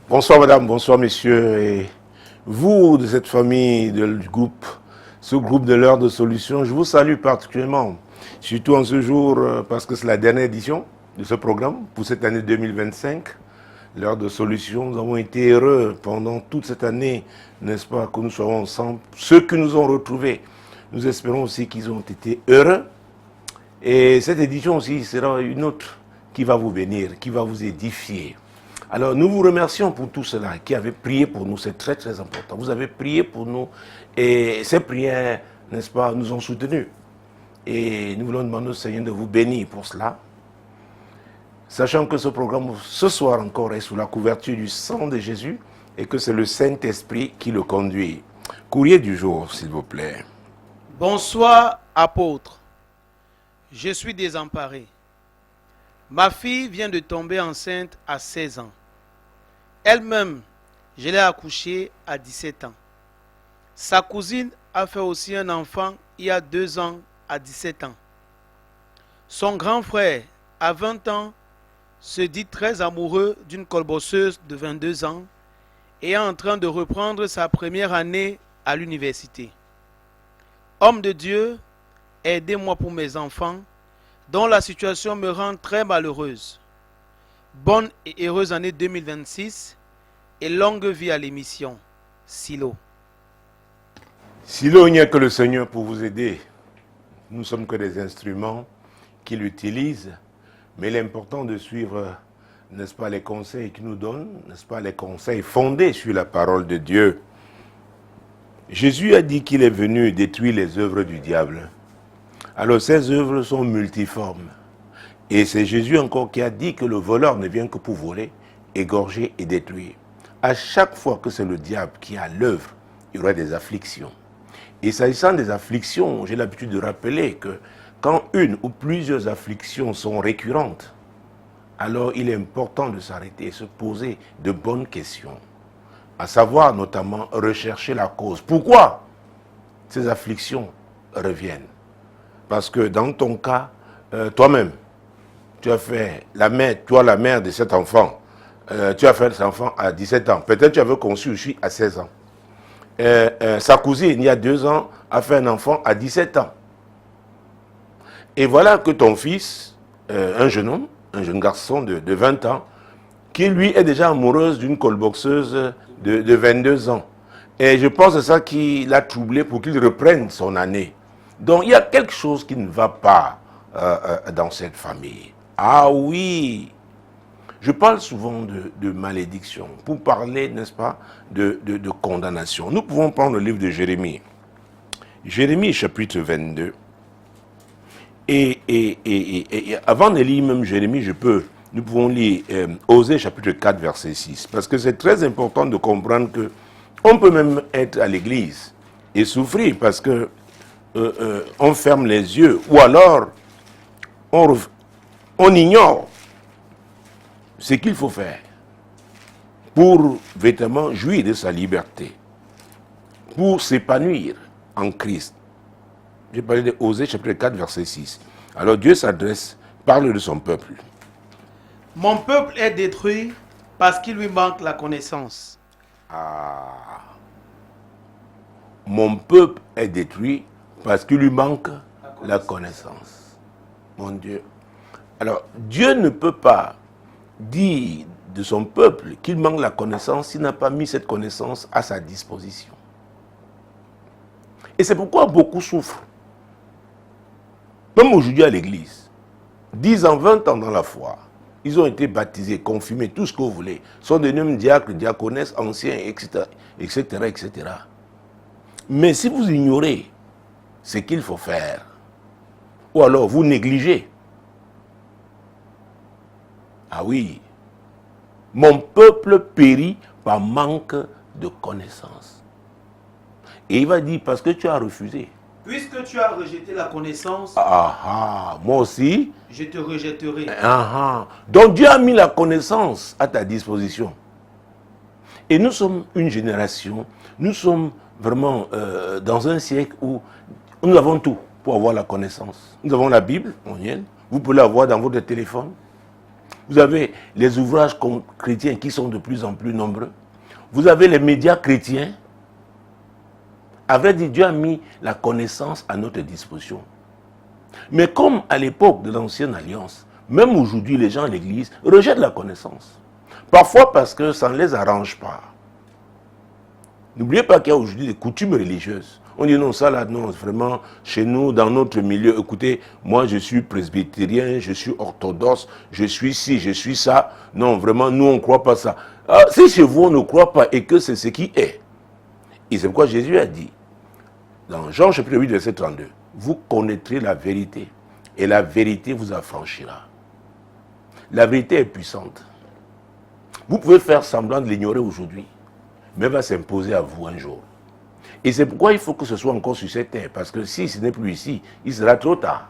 Bonsoir madame, bonsoir messieurs. Et vous de cette famille du groupe, ce groupe de l'heure de solution, je vous salue particulièrement. Surtout en ce jour, parce que c'est la dernière édition de ce programme pour cette année 2025. L'heure de solution, nous avons été heureux pendant toute cette année, n'est-ce pas, que nous soyons ensemble. Ceux qui nous ont retrouvés, nous espérons aussi qu'ils ont été heureux. Et cette édition aussi sera une autre qui va vous bénir, qui va vous édifier. Alors nous vous remercions pour tout cela qui avez prié pour nous, c'est très très important. Vous avez prié pour nous et ces prières, n'est-ce pas, nous ont soutenus. Et nous voulons demander au Seigneur de vous bénir pour cela. Sachant que ce programme, ce soir encore, est sous la couverture du sang de Jésus et que c'est le Saint-Esprit qui le conduit. Courrier du jour, s'il vous plaît. Bonsoir, apôtre. Je suis désemparé. Ma fille vient de tomber enceinte à 16 ans. Elle-même, je l'ai accouchée à 17 ans. Sa cousine a fait aussi un enfant il y a 2 ans à 17 ans. Son grand frère, à 20 ans, se dit très amoureux d'une colbosseuse de 22 ans et est en train de reprendre sa première année à l'université. Homme de Dieu, aidez-moi pour mes enfants, dont la situation me rend très malheureuse. Bonne et heureuse année 2026 et longue vie à l'émission. Silo. Silo, il n'y a que le Seigneur pour vous aider. Nous ne sommes que des instruments qu'il utilise, mais il est important de suivre, n'est-ce pas, les conseils qu'il nous donne, n'est-ce pas, les conseils fondés sur la parole de Dieu. Jésus a dit qu'il est venu détruire les œuvres du diable. Alors ces œuvres sont multiformes. Et c'est Jésus encore qui a dit que le voleur ne vient que pour voler, égorger et détruire. À chaque fois que c'est le diable qui a l'œuvre, il y aura des afflictions. Et s'agissant des afflictions, j'ai l'habitude de rappeler que quand une ou plusieurs afflictions sont récurrentes, alors il est important de s'arrêter et se poser de bonnes questions. À savoir notamment rechercher la cause. Pourquoi ces afflictions reviennent? Parce que dans ton cas, toi-même, tu as fait la mère, toi la mère de cet enfant, tu as fait cet enfant à 17 ans. Peut-être tu avais conçu aussi à 16 ans. Sa cousine, il y a 2 ans, a fait un enfant à 17 ans. Et voilà que ton fils, un jeune homme, un jeune garçon de 20 ans, qui lui est déjà amoureuse d'une colboxeuse de 22 ans. Et je pense que c'est ça qui l'a troublé pour qu'il reprenne son année. Donc il y a quelque chose qui ne va pas dans cette famille. Ah oui, je parle souvent de malédiction pour parler, n'est-ce pas, de condamnation. Nous pouvons prendre le livre de Jérémie. Jérémie chapitre 22. Et avant de lire même Jérémie, nous pouvons lire Osée chapitre 4 verset 6. Parce que c'est très important de comprendre que on peut même être à l'église et souffrir parce que on ferme les yeux ou alors on ignore ce qu'il faut faire pour véritablement jouir de sa liberté, pour s'épanouir en Christ. J'ai parlé de Osée chapitre 4 verset 6. Alors Dieu parle de son peuple. Mon peuple est détruit parce qu'il lui manque la connaissance. Ah. Mon peuple est détruit parce qu'il lui manque la connaissance. Mon Dieu. Alors, Dieu ne peut pas dire de son peuple qu'il manque la connaissance s'il n'a pas mis cette connaissance à sa disposition. Et c'est pourquoi beaucoup souffrent. Même aujourd'hui à l'église, 10 ans, 20 ans dans la foi, ils ont été baptisés, confirmés, tout ce que vous voulez. Sont devenus diacres, diaconesses, anciens, etc., etc., etc. Mais si vous ignorez ce qu'il faut faire, ou alors vous négligez, ah oui, mon peuple périt par manque de connaissance. Et il va dire, parce que tu as refusé. Puisque tu as rejeté la connaissance, Moi aussi, je te rejetterai. Donc Dieu a mis la connaissance à ta disposition. Et nous sommes une génération, nous sommes vraiment dans un siècle où nous avons tout pour avoir la connaissance. Nous avons la Bible, vous pouvez la voir dans votre téléphone. Vous avez les ouvrages chrétiens qui sont de plus en plus nombreux. Vous avez les médias chrétiens. À vrai dire, Dieu a mis la connaissance à notre disposition. Mais comme à l'époque de l'ancienne alliance, même aujourd'hui, les gens à l'église rejettent la connaissance. Parfois parce que ça ne les arrange pas. N'oubliez pas qu'il y a aujourd'hui des coutumes religieuses. On dit non, ça là, non, vraiment, chez nous, dans notre milieu, écoutez, moi je suis presbytérien, je suis orthodoxe, je suis ci, je suis ça. Non, vraiment, nous on ne croit pas ça. Ah, si chez vous on ne croit pas et que c'est ce qui est. Et c'est pourquoi Jésus a dit, dans Jean chapitre 8, verset 32, vous connaîtrez la vérité et la vérité vous affranchira. La vérité est puissante. Vous pouvez faire semblant de l'ignorer aujourd'hui, mais elle va s'imposer à vous un jour. Et c'est pourquoi il faut que ce soit encore sur cette terre, parce que si ce n'est plus ici, il sera trop tard.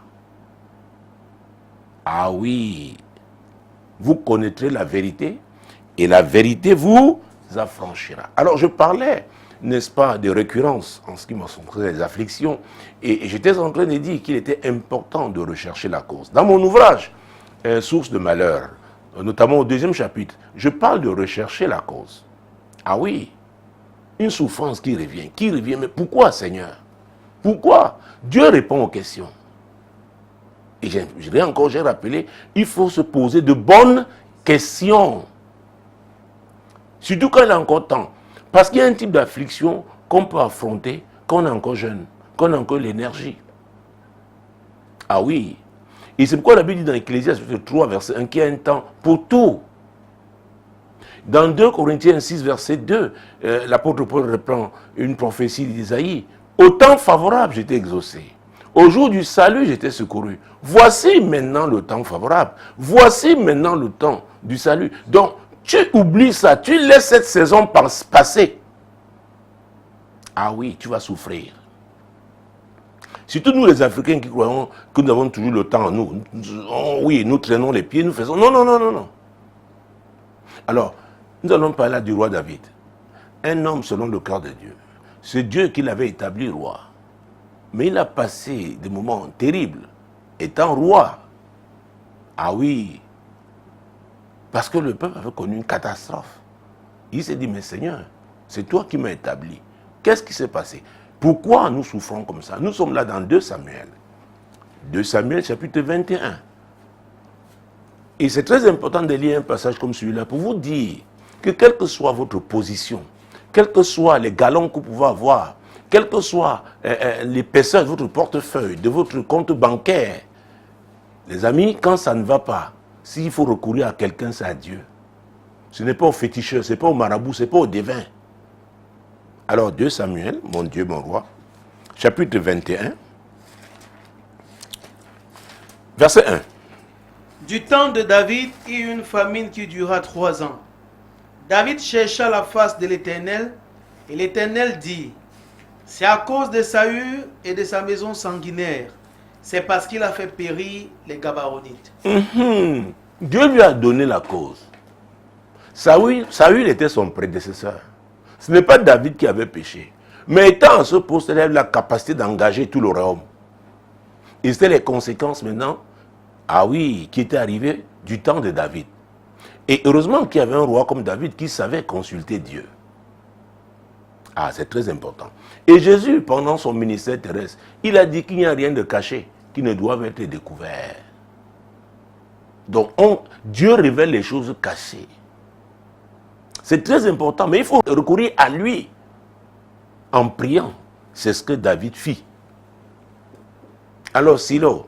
Ah oui, vous connaîtrez la vérité, et la vérité vous affranchira. Alors je parlais, n'est-ce pas, de récurrence en ce qui m'a concerne les afflictions, et j'étais en train de dire qu'il était important de rechercher la cause. Dans mon ouvrage, Source de malheur, notamment au 2e chapitre, je parle de rechercher la cause. Ah oui, une souffrance qui revient, mais pourquoi, Seigneur? Pourquoi? Dieu répond aux questions. Et j'ai rappelé, il faut se poser de bonnes questions. Surtout quand il est encore temps. Parce qu'il y a un type d'affliction qu'on peut affronter quand on est encore jeune, quand on a encore l'énergie. Ah oui. Et c'est pourquoi la Bible dit dans Ecclésiaste 3, verset 1, qu'il y a un temps pour tout. Dans 2 Corinthiens 6, verset 2, l'apôtre Paul reprend une prophétie d'Isaïe. Au temps favorable, j'étais exaucé. Au jour du salut, j'étais secouru. Voici maintenant le temps favorable. Voici maintenant le temps du salut. Donc, tu oublies ça. Tu laisses cette saison passer. Ah oui, tu vas souffrir. Surtout nous les Africains qui croyons que nous avons toujours le temps en nous. Oui, nous traînons les pieds, nous faisons... Non, non, non, non, non. Alors, nous allons parler du roi David. Un homme selon le cœur de Dieu. C'est Dieu qui l'avait établi roi. Mais il a passé des moments terribles, étant roi. Ah oui. Parce que le peuple avait connu une catastrophe. Il s'est dit, mais Seigneur, c'est toi qui m'as établi. Qu'est-ce qui s'est passé? Pourquoi nous souffrons comme ça? Nous sommes là dans 2 Samuel. 2 Samuel chapitre 21. Et c'est très important de lire un passage comme celui-là pour vous dire que quelle que soit votre position, quels que soient les galons que vous pouvez avoir, quelle que soit l'épaisseur de votre portefeuille, de votre compte bancaire, les amis, quand ça ne va pas, s'il faut recourir à quelqu'un, c'est à Dieu. Ce n'est pas au féticheur, ce n'est pas au marabout, ce n'est pas au devin. Alors 2 Samuel, mon Dieu, mon roi, chapitre 21, verset 1. Du temps de David, il y eut une famine qui dura 3 ans. David chercha la face de l'Éternel, et l'Éternel dit, c'est à cause de Saül et de sa maison sanguinaire. C'est parce qu'il a fait périr les Gabaronites. Dieu lui a donné la cause. Saül était son prédécesseur. Ce n'est pas David qui avait péché. Mais étant à ce poste, il avait la capacité d'engager tout le royaume. Et c'était les conséquences maintenant, ah oui, qui étaient arrivées du temps de David. Et heureusement qu'il y avait un roi comme David qui savait consulter Dieu. Ah, c'est très important. Et Jésus, pendant son ministère terrestre, il a dit qu'il n'y a rien de caché qui ne doit être découvert. Donc, Dieu révèle les choses cachées. C'est très important, mais il faut recourir à lui en priant. C'est ce que David fit. Alors, Silo,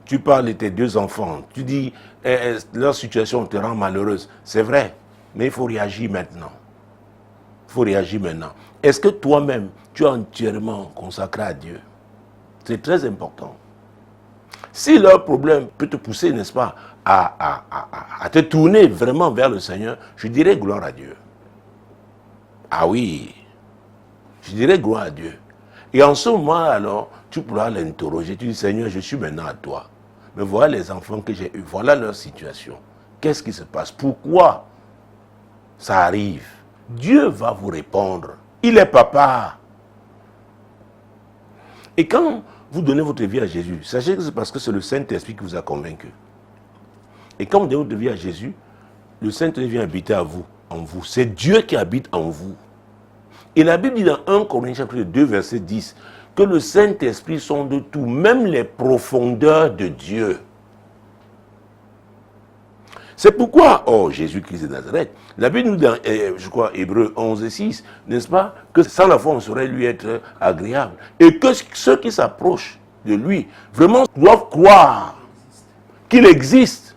tu parles de tes 2 enfants, tu dis leur situation te rend malheureuse. C'est vrai, mais il faut réagir maintenant. Il faut réagir maintenant. Est-ce que toi-même, tu es entièrement consacré à Dieu? C'est très important. Si leur problème peut te pousser, n'est-ce pas, à te tourner vraiment vers le Seigneur, je dirais gloire à Dieu. Ah oui, je dirais gloire à Dieu. Et en ce moment, alors, tu pourras l'interroger. Tu dis, Seigneur, je suis maintenant à toi. Mais voilà les enfants que j'ai eus, voilà leur situation. Qu'est-ce qui se passe? Pourquoi ça arrive? Dieu va vous répondre. Il est papa. Et quand vous donnez votre vie à Jésus, sachez que c'est parce que c'est le Saint-Esprit qui vous a convaincu. Et quand vous donnez votre vie à Jésus, le Saint-Esprit vient habiter à vous, en vous. C'est Dieu qui habite en vous. Et la Bible dit dans 1 Corinthiens chapitre 2, verset 10, que le Saint-Esprit sonde tout, même les profondeurs de Dieu. C'est pourquoi, oh Jésus-Christ de Nazareth, la Bible nous dit dans, je crois, Hébreux 11 et 6, n'est-ce pas, que sans la foi on saurait lui être agréable. Et que ceux qui s'approchent de lui, vraiment doivent croire qu'il existe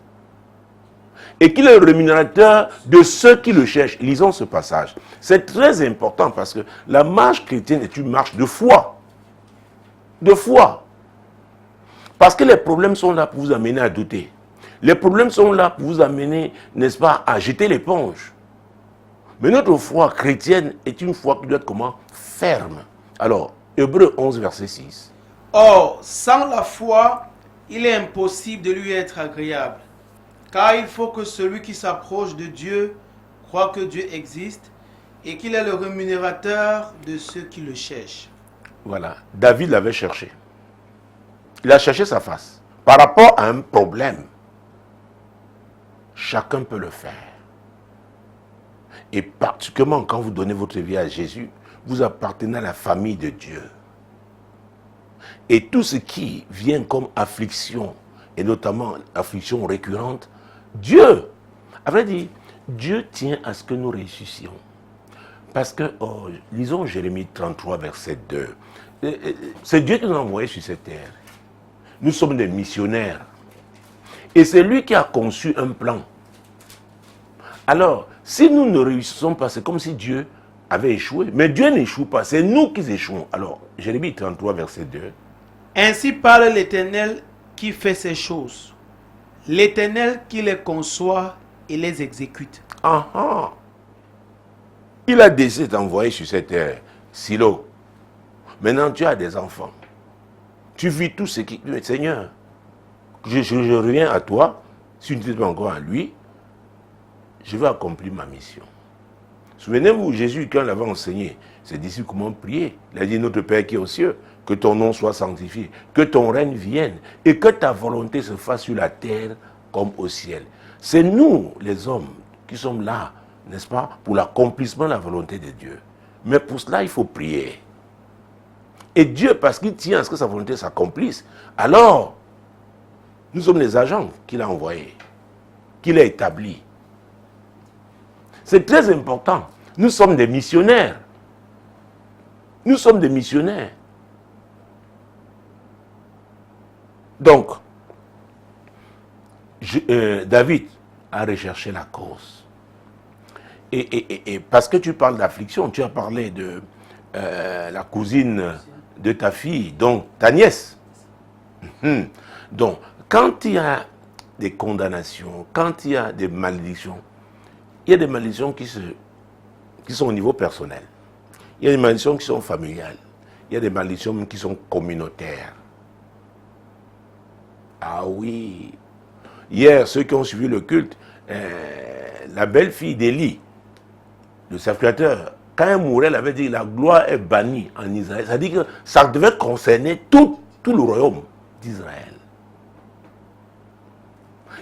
et qu'il est le rémunérateur de ceux qui le cherchent. Lisons ce passage. C'est très important parce que la marche chrétienne est une marche de foi. De foi. Parce que les problèmes sont là pour vous amener à douter. Les problèmes sont là pour vous amener, n'est-ce pas, à jeter l'éponge. Mais notre foi chrétienne est une foi qui doit être comment? Ferme. Alors, Hébreux 11, verset 6. Or, sans la foi, il est impossible de lui être agréable. Car il faut que celui qui s'approche de Dieu croit que Dieu existe et qu'il est le rémunérateur de ceux qui le cherchent. Voilà. David l'avait cherché. Il a cherché sa face. Par rapport à un problème, chacun peut le faire. Et particulièrement quand vous donnez votre vie à Jésus, vous appartenez à la famille de Dieu. Et tout ce qui vient comme affliction, et notamment affliction récurrente, Dieu, à vrai dire, Dieu tient à ce que nous réussissions. Parce que, lisons Jérémie 33, verset 2. C'est Dieu qui nous a envoyés sur cette terre. Nous sommes des missionnaires. Et c'est lui qui a conçu un plan. Alors, si nous ne réussissons pas, c'est comme si Dieu avait échoué. Mais Dieu n'échoue pas, c'est nous qui échouons. Alors, Jérémie 33, verset 2. Ainsi parle l'Éternel qui fait ces choses. L'Éternel qui les conçoit et les exécute. Ah ah. Il a décidé d'envoyer sur cette terre, Silo. Maintenant, tu as des enfants. Tu vis tout ce qui... Seigneur, je reviens à toi. Si tu ne dis pas encore à lui, je vais accomplir ma mission. Souvenez-vous, Jésus, quand il avait enseigné ses disciples comment prier, il a dit, notre Père qui est aux cieux, que ton nom soit sanctifié, que ton règne vienne et que ta volonté se fasse sur la terre comme au ciel. C'est nous, les hommes, qui sommes là, n'est-ce pas, pour l'accomplissement de la volonté de Dieu. Mais pour cela, il faut prier. Et Dieu, parce qu'il tient à ce que sa volonté s'accomplisse, alors, nous sommes les agents qu'il a envoyés, qu'il a établis. C'est très important. Nous sommes des missionnaires. Nous sommes des missionnaires. Donc, David a recherché la cause. Et parce que tu parles d'affliction, tu as parlé de la cousine de ta fille, donc ta nièce. Donc, quand il y a des condamnations, quand il y a des malédictions, il y a des malédictions qui sont au niveau personnel. Il y a des malédictions qui sont familiales. Il y a des malédictions qui sont communautaires. Ah oui. Hier, ceux qui ont suivi le culte, la belle-fille d'Élie, le sacrificateur, quand elle mourait, elle avait dit la gloire est bannie en Israël. Ça dit que ça devait concerner tout le royaume d'Israël.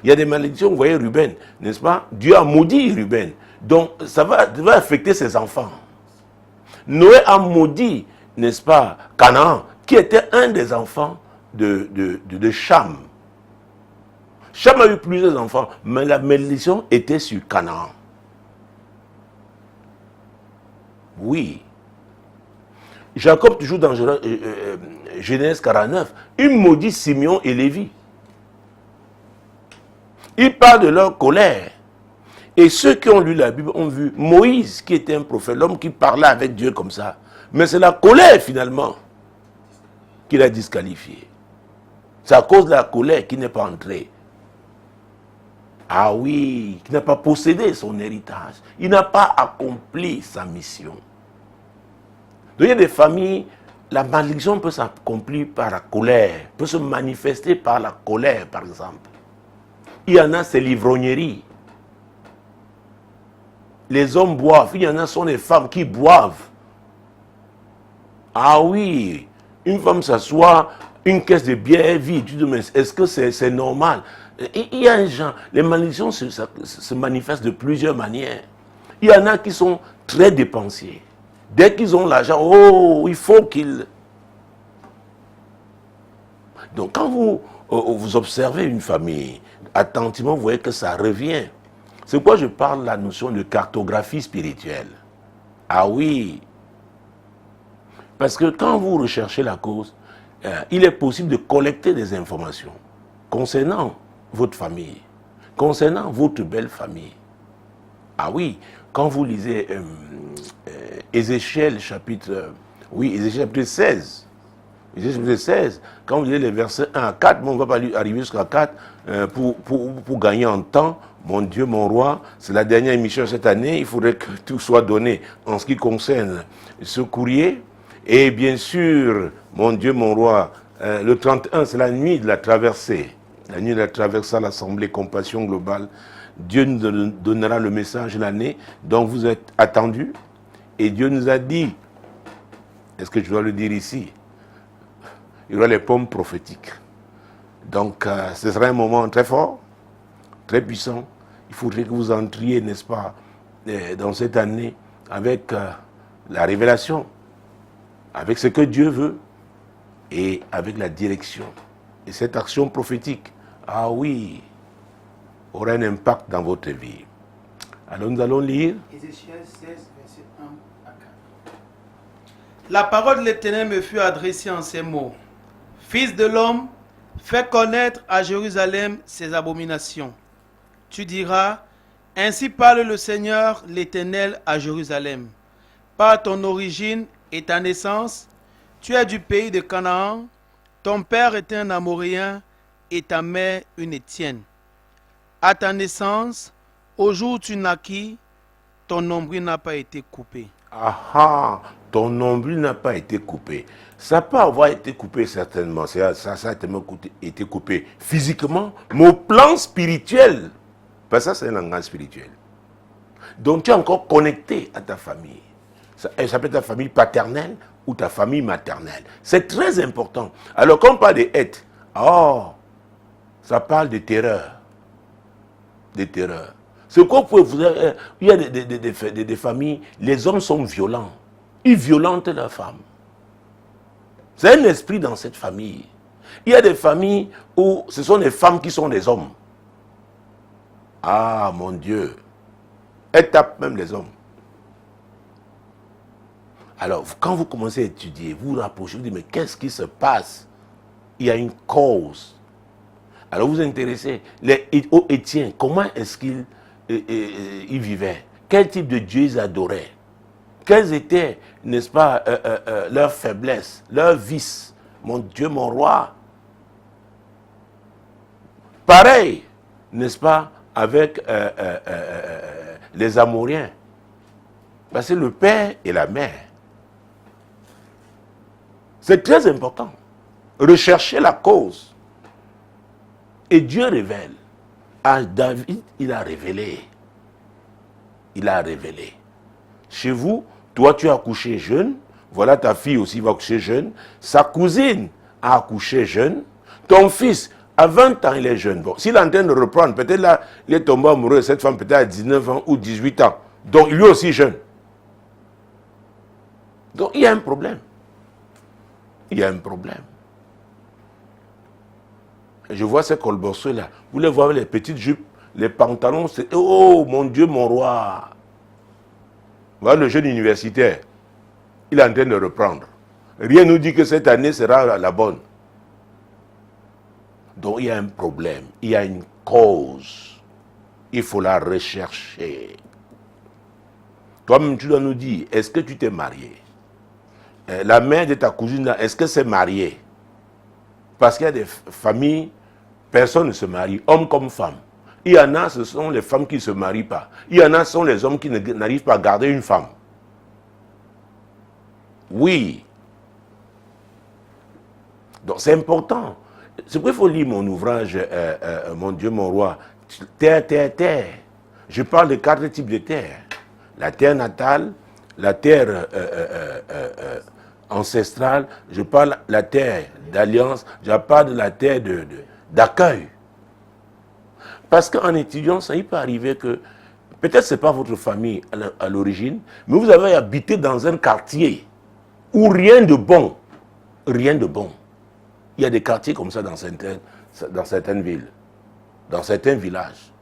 Il y a des malédictions, vous voyez Ruben, n'est-ce pas? Dieu a maudit Ruben. Donc, ça va affecter ses enfants. Noé a maudit, n'est-ce pas, Canaan, qui était un des enfants de Cham. Cham a eu plusieurs enfants, mais la malédiction était sur Canaan. Oui. Jacob, toujours dans Genèse 49, il maudit Simeon et Lévi. Il parle de leur colère. Et ceux qui ont lu la Bible ont vu Moïse, qui était un prophète, l'homme qui parlait avec Dieu comme ça. Mais c'est la colère, finalement, qui l'a disqualifié. C'est à cause de la colère qu'il n'est pas entré. Ah oui, qui n'a pas possédé son héritage. Il n'a pas accompli sa mission. Donc il y a des familles, la malédiction peut s'accomplir par la colère, peut se manifester par la colère, par exemple. Il y en a, c'est l'ivrognerie. Les hommes boivent, il y en a, sont des femmes qui boivent. Ah oui, une femme s'assoit une caisse de bière vide. Tu te dis, mais est-ce que c'est normal? Il y a un genre, les malédictions se manifestent de plusieurs manières. Il y en a qui sont très dépensiers. Dès qu'ils ont l'argent, oh, il faut qu'ils... Donc quand vous observez une famille, attentivement, vous voyez que ça revient. C'est pourquoi je parle de la notion de cartographie spirituelle. Ah oui. Parce que quand vous recherchez la cause, il est possible de collecter des informations concernant votre famille, concernant votre belle famille. Ah oui, quand vous lisez Ézéchiel chapitre 16, Ézéchiel 16, quand vous lisez les versets 1 à 4, on ne va pas arriver jusqu'à 4 pour gagner en temps. Mon Dieu, mon roi, c'est la dernière émission cette année, il faudrait que tout soit donné en ce qui concerne ce courrier. Et bien sûr, mon Dieu, mon roi, le 31, c'est la nuit de la traversée. La nuit de la traversée à l'Assemblée Compassion Globale. Dieu nous donnera le message de l'année dont vous êtes attendus. Et Dieu nous a dit, est-ce que je dois le dire ici? Il y aura les pommes prophétiques. Donc, ce sera un moment très fort, très puissant. Il faudrait que vous entriez, n'est-ce pas, dans cette année avec la révélation, avec ce que Dieu veut et avec la direction. Et cette action prophétique, ah oui, aura un impact dans votre vie. Alors nous allons lire Ézéchiel 16, verset 1 à 4. La parole de l'Éternel me fut adressée en ces mots. Fils de l'homme, fais connaître à Jérusalem ses abominations. Tu diras, ainsi parle le Seigneur l'Éternel à Jérusalem. Par ton origine et ta naissance, tu es du pays de Canaan, ton père était un Amoréen et ta mère une Étienne. À ta naissance, au jour où tu naquis, ton nombril n'a pas été coupé. ah, ton nombril n'a pas été coupé. Ça peut avoir été coupé certainement. Ça a été coupé physiquement, mais au plan spirituel. Parce que ça, c'est un langage spirituel. Donc tu es encore connecté à ta famille. Ça peut être ta famille paternelle ou ta famille maternelle. C'est très important. Alors quand on parle de hêtres, ça parle de terreur. De terreur. C'est quoi il y a des familles, les hommes sont violents. Ils violentent leurs femmes. C'est un esprit dans cette famille. Il y a des familles où ce sont des femmes qui sont des hommes. Ah mon Dieu. Elles tapent même les hommes. Alors, quand vous commencez à étudier, vous vous rapprochez, vous dites, mais qu'est-ce qui se passe? Il y a une cause. Alors vous vous intéressez, les Étiens, comment est-ce qu'ils vivaient? Quel type de Dieu ils adoraient? Quelles étaient, n'est-ce pas, leurs faiblesses, leurs vices? Mon Dieu, mon roi. Pareil, n'est-ce pas, avec les Amoréens. Parce que le père et la mère. C'est très important. Rechercher la cause. Et Dieu révèle. À David, il a révélé. Il a révélé. Chez vous, toi tu as accouché jeune. Voilà, ta fille aussi va accoucher jeune. Sa cousine a accouché jeune. Ton fils, à 20 ans, il est jeune. Bon, s'il est en train de reprendre, peut-être là, il est tombé amoureux de cette femme, peut-être à 19 ans ou 18 ans. Donc, lui aussi jeune. Donc, il y a un problème. Il y a un problème. Et je vois ces colbosseux là. Vous les voyez, les petites jupes, les pantalons, c'est... Oh, mon Dieu, mon roi. Voilà le jeune universitaire. Il est en train de reprendre. Rien ne nous dit que cette année sera la bonne. Donc, il y a un problème. Il y a une cause. Il faut la rechercher. Toi-même, tu dois nous dire, est-ce que tu t'es marié? La mère de ta cousine, est-ce que c'est marié? Parce qu'il y a des familles, personne ne se marie, homme comme femme. Il y en a, ce sont les femmes qui ne se marient pas. Il y en a, ce sont les hommes qui n'arrivent pas à garder une femme. Oui. Donc c'est important. C'est pourquoi il faut lire mon ouvrage, Mon Dieu, mon roi. Terre, terre, terre. Je parle de 4 types de terre. La terre natale, la terre ancestrale, je parle de la terre d'alliance, je parle de la terre d'accueil. Parce qu'en étudiant, ça, il peut arriver que, peut-être ce n'est pas votre famille à l'origine, mais vous avez habité dans un quartier où rien de bon. Il y a des quartiers comme ça dans certaines villes, dans certains villages.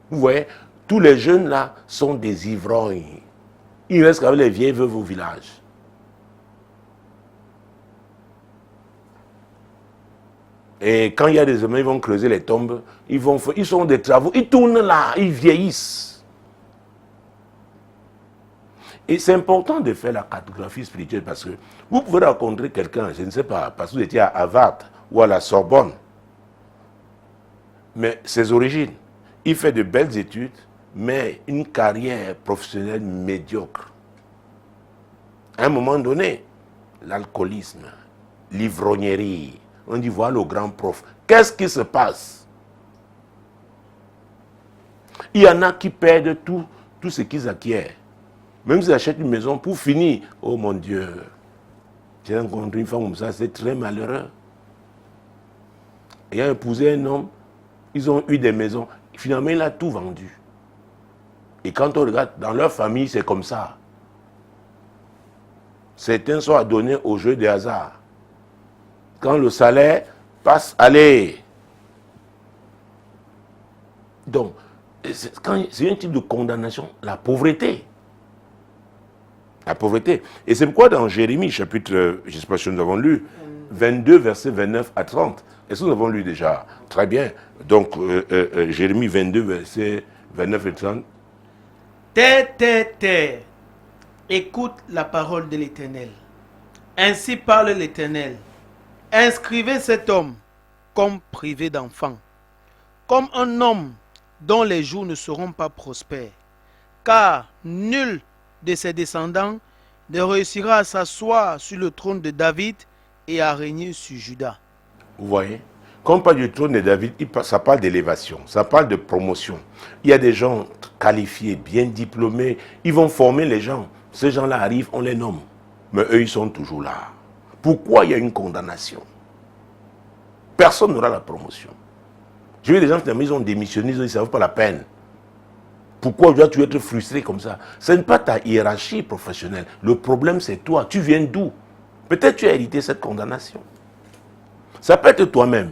Vous voyez, tous les jeunes là sont des ivrognes. Ils restent avec les vieilles veuves au village. Et quand il y a des hommes, ils vont creuser les tombes, ils sont des travaux, ils tournent là, ils vieillissent. Et c'est important de faire la cartographie spirituelle parce que vous pouvez rencontrer quelqu'un, je ne sais pas, parce que vous étiez à Harvard ou à la Sorbonne. Mais ses origines, il fait de belles études, mais une carrière professionnelle médiocre. À un moment donné, l'alcoolisme, l'ivrognerie, on dit voilà le grand prof. Qu'est-ce qui se passe? Il y en a qui perdent tout ce qu'ils acquièrent. Même s'ils achètent une maison pour finir. Oh mon Dieu, j'ai rencontré une femme comme ça, c'est très malheureux. Ayant épousé un homme, ils ont eu des maisons. Finalement, il a tout vendu. Et quand on regarde, dans leur famille, c'est comme ça. Certains sont adonnés au jeu de hasard. Quand le salaire passe, allez. Donc, c'est un type de condamnation, la pauvreté. La pauvreté. Et c'est pourquoi dans Jérémie, chapitre, je ne sais pas si nous avons lu, 22, versets 29 à 30. Est-ce que nous avons lu déjà? Très bien. Donc, Jérémie 22, versets 29 et 30. Terre, écoute la parole de l'Éternel. Ainsi parle l'Éternel. Inscrivez cet homme comme privé d'enfant, comme un homme dont les jours ne seront pas prospères, car nul de ses descendants ne réussira à s'asseoir sur le trône de David et à régner sur Juda. Vous voyez, quand on parle du trône de David, ça parle d'élévation, ça parle de promotion. Il y a des gens qualifiés, bien diplômés, ils vont former les gens. Ces gens-là arrivent, on les nomme. Mais eux, ils sont toujours là. Pourquoi il y a une condamnation? Personne n'aura la promotion. J'ai vu des gens qui ont démissionné, ils ne savent pas la peine. Pourquoi dois-tu être frustré comme ça? Ce n'est pas ta hiérarchie professionnelle. Le problème, c'est toi. Tu viens d'où? Peut-être tu as hérité cette condamnation. Ça peut être toi-même.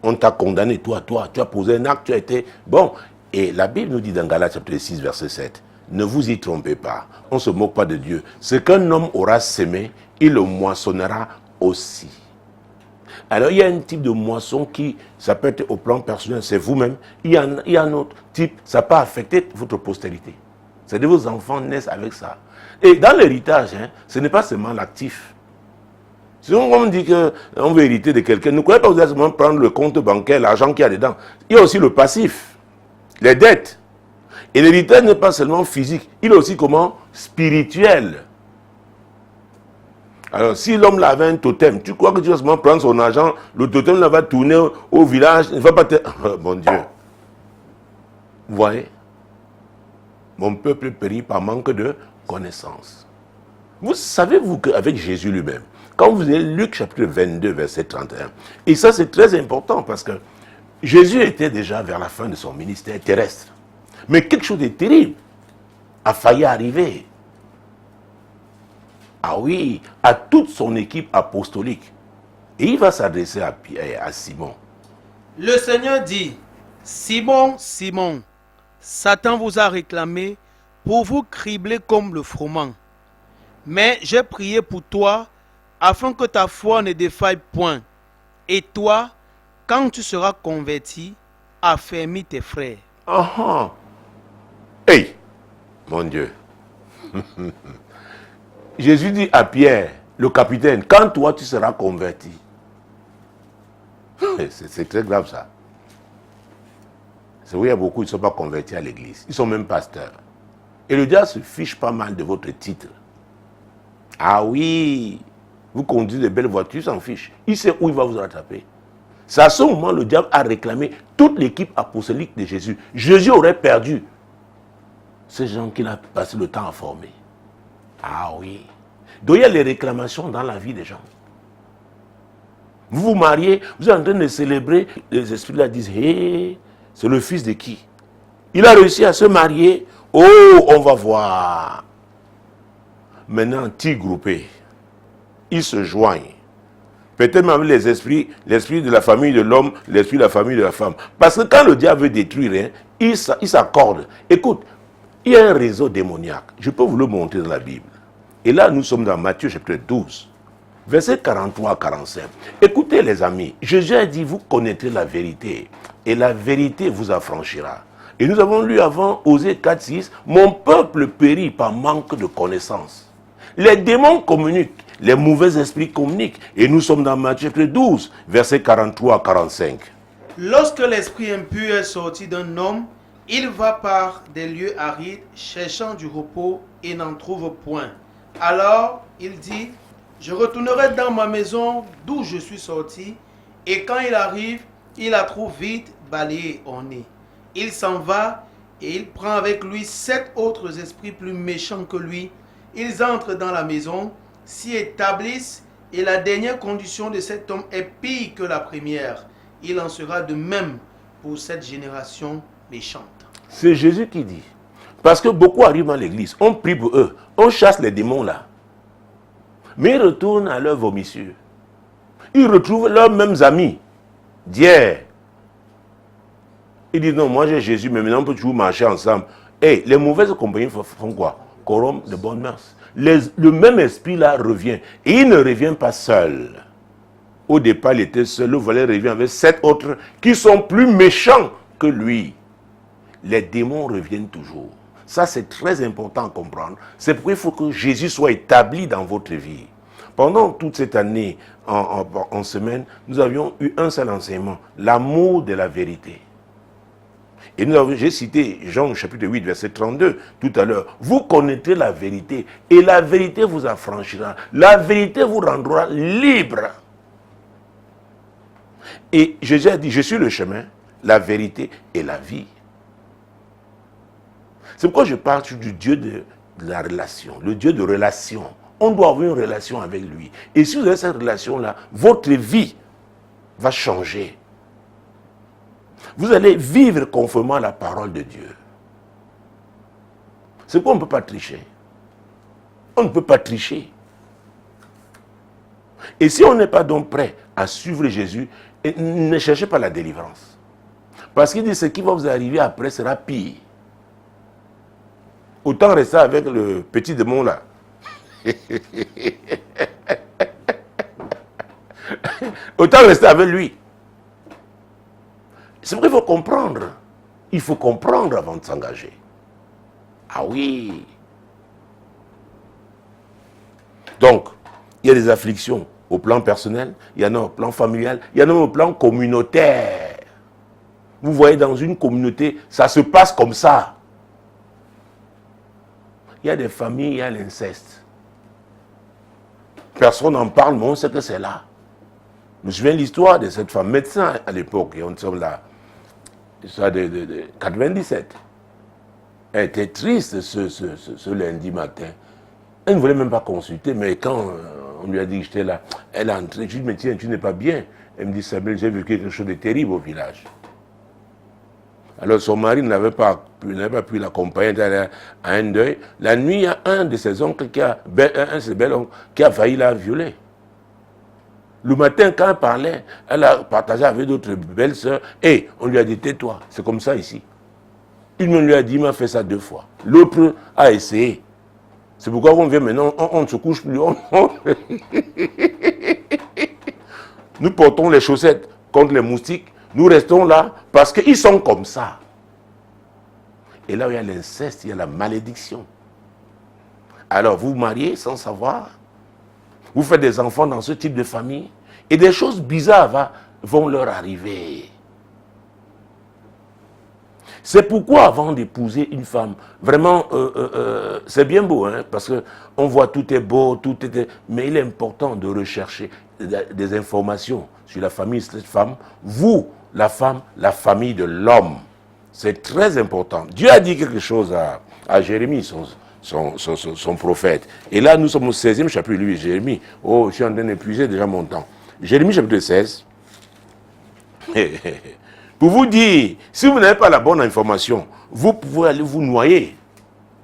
On t'a condamné, toi. Tu as posé un acte, tu as été... Bon, et la Bible nous dit dans Galates chapitre 6, verset 7, ne vous y trompez pas. On ne se moque pas de Dieu. Ce qu'un homme aura sémé, il le moissonnera aussi. Alors, il y a un type de moisson qui, ça peut être au plan personnel, c'est vous-même. Il y a un autre type, ça peut affecter votre postérité. C'est-à-dire vos enfants naissent avec ça. Et dans l'héritage, ce n'est pas seulement l'actif. Si on dit qu'on veut hériter de quelqu'un, ne croyez pas que vous allez seulement prendre le compte bancaire, l'argent qu'il y a dedans. Il y a aussi le passif, les dettes. Et l'héritage n'est pas seulement physique, il est aussi comment? Spirituel. Alors, si l'homme là avait un totem, tu crois que tu vas seulement prendre son argent, le totem là va tourner au village, il ne va pas te... Oh, mon Dieu. Vous voyez? Mon peuple périt par manque de connaissance. Vous savez-vous qu'avec Jésus lui-même, quand vous avez Luc chapitre 22, verset 31, et ça c'est très important parce que Jésus était déjà vers la fin de son ministère terrestre. Mais quelque chose de terrible a failli arriver. Ah oui, à toute son équipe apostolique. Et il va s'adresser à Simon. Le Seigneur dit, Simon, Simon, Satan vous a réclamé pour vous cribler comme le froment. Mais j'ai prié pour toi afin que ta foi ne défaille point. Et toi, quand tu seras converti, affermis tes frères. Hey, mon Dieu. Jésus dit à Pierre, le capitaine, quand toi tu seras converti. C'est très grave ça. C'est vrai, il y a beaucoup qui ne sont pas convertis à l'église. Ils sont même pasteurs. Et le diable se fiche pas mal de votre titre. Ah oui, vous conduisez de belles voitures, il s'en fiche. Il sait où il va vous rattraper. C'est à ce moment le diable a réclamé toute l'équipe apostolique de Jésus. Jésus aurait perdu ces gens qu'il a passé le temps à former. Ah oui. Donc il y a les réclamations dans la vie des gens. Vous vous mariez, vous êtes en train de célébrer, les esprits là disent, hé, c'est le fils de qui? Il a réussi à se marier, oh, on va voir. Maintenant, petits groupés, ils se joignent. Peut-être même les esprits, l'esprit de la famille de l'homme, l'esprit de la famille de la femme. Parce que quand le diable veut détruire, il s'accorde. Écoute, il y a un réseau démoniaque. Je peux vous le montrer dans la Bible. Et là, nous sommes dans Matthieu chapitre 12, verset 43 à 45. Écoutez les amis, Jésus a dit, vous connaîtrez la vérité, et la vérité vous affranchira. Et nous avons lu avant, Osée 4, 6, mon peuple périt par manque de connaissance. Les démons communiquent, les mauvais esprits communiquent. Et nous sommes dans Matthieu 12, versets 43 à 45. Lorsque l'esprit impur est sorti d'un homme, il va par des lieux arides, cherchant du repos et n'en trouve point. Alors, il dit, je retournerai dans ma maison d'où je suis sorti, et quand il arrive, il la trouve vide, balayée au nez. Il s'en va et il prend avec lui 7 autres esprits plus méchants que lui. Ils entrent dans la maison, s'y établissent, et la dernière condition de cet homme est pire que la première. Il en sera de même pour cette génération méchante. C'est Jésus qui dit. Parce que beaucoup arrivent dans l'église, on prie pour eux, on chasse les démons là. Mais ils retournent à leur vomissure. Ils retrouvent leurs mêmes amis d'hier. Ils disent non, moi j'ai Jésus, mais maintenant on peut toujours marcher ensemble. Et les mauvaises compagnies font quoi? Corrompent de bonnes mœurs. Le même esprit là revient. Et il ne revient pas seul. Au départ, il était seul. Le volet revient avec 7 autres qui sont plus méchants que lui. Les démons reviennent toujours. Ça, c'est très important à comprendre. C'est pourquoi il faut que Jésus soit établi dans votre vie. Pendant toute cette année, en semaine, nous avions eu un seul enseignement, l'amour de la vérité. Et j'ai cité Jean chapitre 8, verset 32 tout à l'heure. Vous connaîtrez la vérité et la vérité vous affranchira. La vérité vous rendra libre. Et Jésus a dit, je suis le chemin, la vérité et la vie. C'est pourquoi je parle du Dieu de la relation, le Dieu de relation. On doit avoir une relation avec lui. Et si vous avez cette relation-là, votre vie va changer. Vous allez vivre conformément à la parole de Dieu. C'est pourquoi on ne peut pas tricher. On ne peut pas tricher. Et si on n'est pas donc prêt à suivre Jésus, ne cherchez pas la délivrance. Parce qu'il dit ce qui va vous arriver après sera pire. Autant rester avec le petit démon là. Autant rester avec lui. C'est vrai qu'il faut comprendre. Il faut comprendre avant de s'engager. Ah oui. Donc, il y a des afflictions au plan personnel, il y en a au plan familial, il y en a au plan communautaire. Vous voyez, dans une communauté, ça se passe comme ça. Il y a des familles, il y a l'inceste. Personne n'en parle, mais on sait que c'est là. Je me souviens de l'histoire de cette femme médecin à l'époque, et on sommes là, l'histoire de 97. Elle était triste ce lundi matin. Elle ne voulait même pas consulter, mais quand on lui a dit que j'étais là, elle est entrée, je lui ai dit, mais tiens, tu n'es pas bien. Elle me dit, Samuel, j'ai vu quelque chose de terrible au village. Alors son mari n'avait pas pu l'accompagner à un deuil. La nuit, il y a un de ses oncles, un de ses bel-oncles, qui a failli la violer. Le matin, quand elle parlait, elle a partagé avec d'autres belles-sœurs, et on lui a dit, tais-toi, c'est comme ça ici. Une lui a dit, il m'a fait ça 2 fois. L'autre a essayé. C'est pourquoi on vient maintenant, on ne se couche plus. Nous portons les chaussettes contre les moustiques. Nous restons là parce qu'ils sont comme ça. Et là où il y a l'inceste, il y a la malédiction. Alors vous vous mariez sans savoir. Vous faites des enfants dans ce type de famille. Et des choses bizarres vont leur arriver. C'est pourquoi avant d'épouser une femme, vraiment, c'est bien beau, hein, parce qu'on voit tout est beau, mais il est important de rechercher des informations sur la famille de cette femme. Vous, la femme, la famille de l'homme. C'est très important. Dieu a dit quelque chose à Jérémie, son prophète. Et là, nous sommes au 16e chapitre, lui, Jérémie. Oh, je suis en train d'épuiser déjà mon temps. Jérémie chapitre 16. Pour vous dire, si vous n'avez pas la bonne information, vous pouvez aller vous noyer.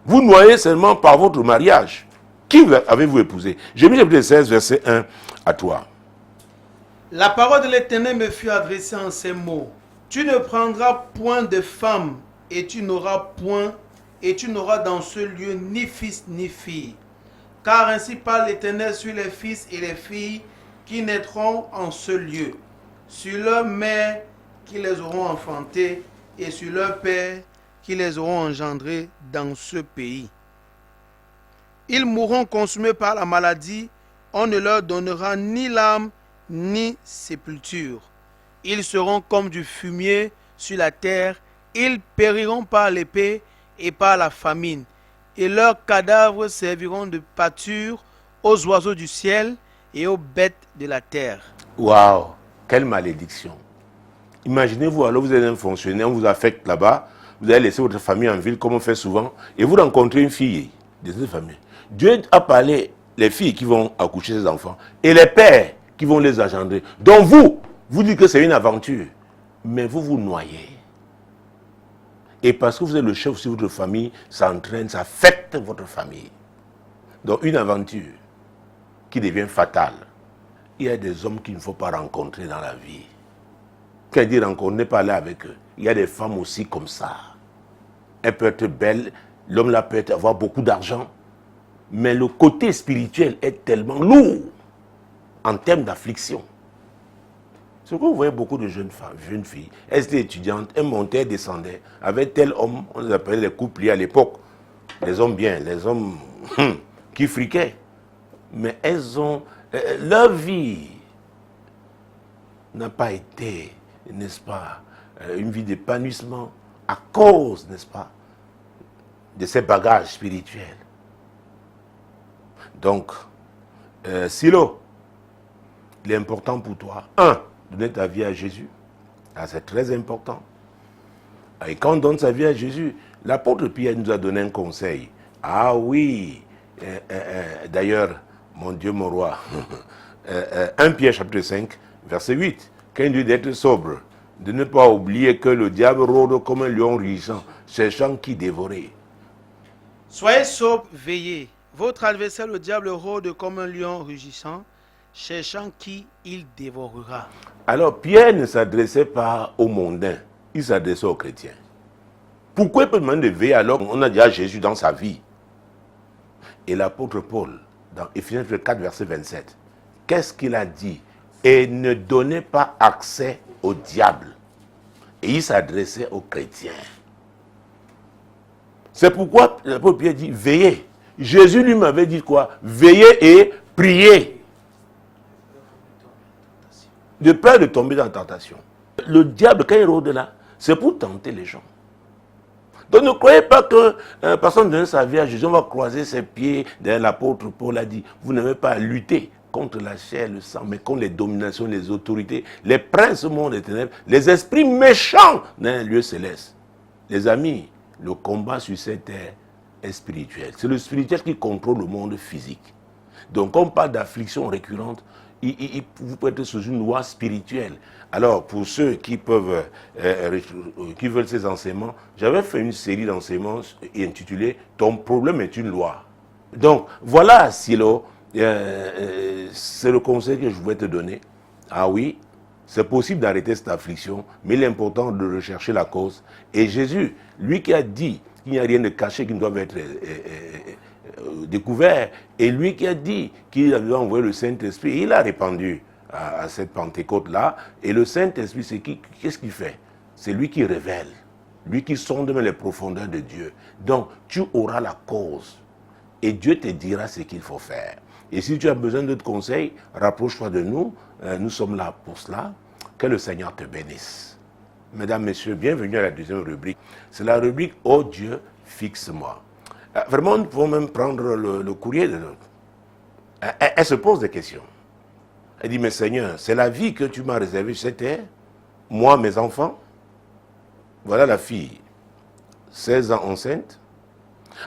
Vous noyez seulement par votre mariage. Qui avez-vous épousé? Jérémie chapitre 16, verset 1 à 3. La parole de l'Éternel me fut adressée en ces mots. Tu ne prendras point de femme, et tu n'auras dans ce lieu ni fils ni fille. Car ainsi parle l'Éternel sur les fils et les filles qui naîtront en ce lieu, sur leurs mères qui les auront enfantés, et sur leurs pères qui les auront engendrés dans ce pays. Ils mourront consumés par la maladie, on ne leur donnera ni larmes ni sépulture. Ils seront comme du fumier sur la terre, ils périront par l'épée et par la famine, et leurs cadavres serviront de pâture aux oiseaux du ciel et aux bêtes de la terre. Waouh, quelle malédiction. Imaginez-vous, alors vous êtes un fonctionnaire, on vous affecte là-bas, vous allez laisser votre famille en ville comme on fait souvent, et vous rencontrez une fille de cette famille. Dieu a parlé les filles qui vont accoucher ces enfants, et les pères qui vont les engendrer. Donc vous dites que c'est une aventure, mais vous vous noyez. Et parce que vous êtes le chef sur votre famille, ça entraîne, ça affecte votre famille. Donc une aventure qui devient fatale. Il y a des hommes qu'il ne faut pas rencontrer dans la vie. Quand il dit rencontrer, pas aller avec eux. Il y a des femmes aussi comme ça. Elle peut être belle, l'homme là peut avoir beaucoup d'argent, mais le côté spirituel est tellement lourd en termes d'affliction. C'est pourquoi vous voyez beaucoup de jeunes femmes, jeunes filles, elles étaient étudiantes, elles montaient, descendaient, avec tel homme, on les appelait les couples liés à l'époque, les hommes bien, les hommes qui friquaient. Mais elles ont, leur vie n'a pas été, n'est-ce pas, une vie d'épanouissement à cause, n'est-ce pas, de ces bagages spirituels. Donc, Silo, il est important pour toi, donner ta vie à Jésus. Ah, c'est très important. Et quand on donne sa vie à Jésus, l'apôtre Pierre nous a donné un conseil. Ah oui, d'ailleurs, mon Dieu, mon roi, 1 Pierre chapitre 5, verset 8, quand il dit d'être sobre, de ne pas oublier que le diable rôde comme un lion rugissant, cherchant qui dévorer. Soyez sobres, veillez. Votre adversaire, le diable, rôde comme un lion rugissant, cherchant qui il dévorera. Alors Pierre ne s'adressait pas aux mondains, il s'adressait aux chrétiens. Pourquoi il peut demander de veiller alors qu'on a déjà Jésus dans sa vie? Et l'apôtre Paul, dans Éphésiens 4, verset 27, qu'est-ce qu'il a dit? Et ne donnez pas accès au diable. Et il s'adressait aux chrétiens. C'est pourquoi l'apôtre Pierre dit veillez. Jésus lui m'avait dit quoi? Veillez et priez. De peur de tomber dans la tentation. Le diable, quand il rôde là, c'est pour tenter les gens. Donc ne croyez pas que personne donne sa vie à Jésus, on va croiser ses pieds. D'ailleurs, l'apôtre Paul a dit, vous n'avez pas à lutter contre la chair et le sang, mais contre les dominations, les autorités, les princes du monde des ténèbres, les esprits méchants dans un lieu céleste. Les amis, le combat sur cette terre est spirituel. C'est le spirituel qui contrôle le monde physique. Donc quand on parle d'affliction récurrente, vous pouvez être sous une loi spirituelle. Alors, pour ceux qui peuvent, qui veulent ces enseignements, j'avais fait une série d'enseignements intitulée « Ton problème est une loi ». Donc, voilà, Silo, c'est le conseil que je voulais te donner. Ah oui, c'est possible d'arrêter cette affliction, mais il est important de rechercher la cause. Et Jésus, lui qui a dit qu'il n'y a rien de caché qui ne doit être découvert, et lui qui a dit qu'il avait envoyé le Saint-Esprit, il a répandu à cette Pentecôte-là, et le Saint-Esprit, c'est qu'est-ce qu'il fait? C'est lui qui révèle, lui qui sonde même les profondeurs de Dieu. Donc, tu auras la cause, et Dieu te dira ce qu'il faut faire. Et si tu as besoin d'autres conseils, rapproche-toi de nous, nous sommes là pour cela. Que le Seigneur te bénisse. Mesdames, Messieurs, bienvenue à la deuxième rubrique. C'est la rubrique « Oh Dieu, fixe-moi ». Vraiment, nous pouvons même prendre le courrier de l'autre. Elle se pose des questions. Elle dit, mais Seigneur, c'est la vie que tu m'as réservée sur cette terre, moi, mes enfants. Voilà la fille, 16 ans enceinte.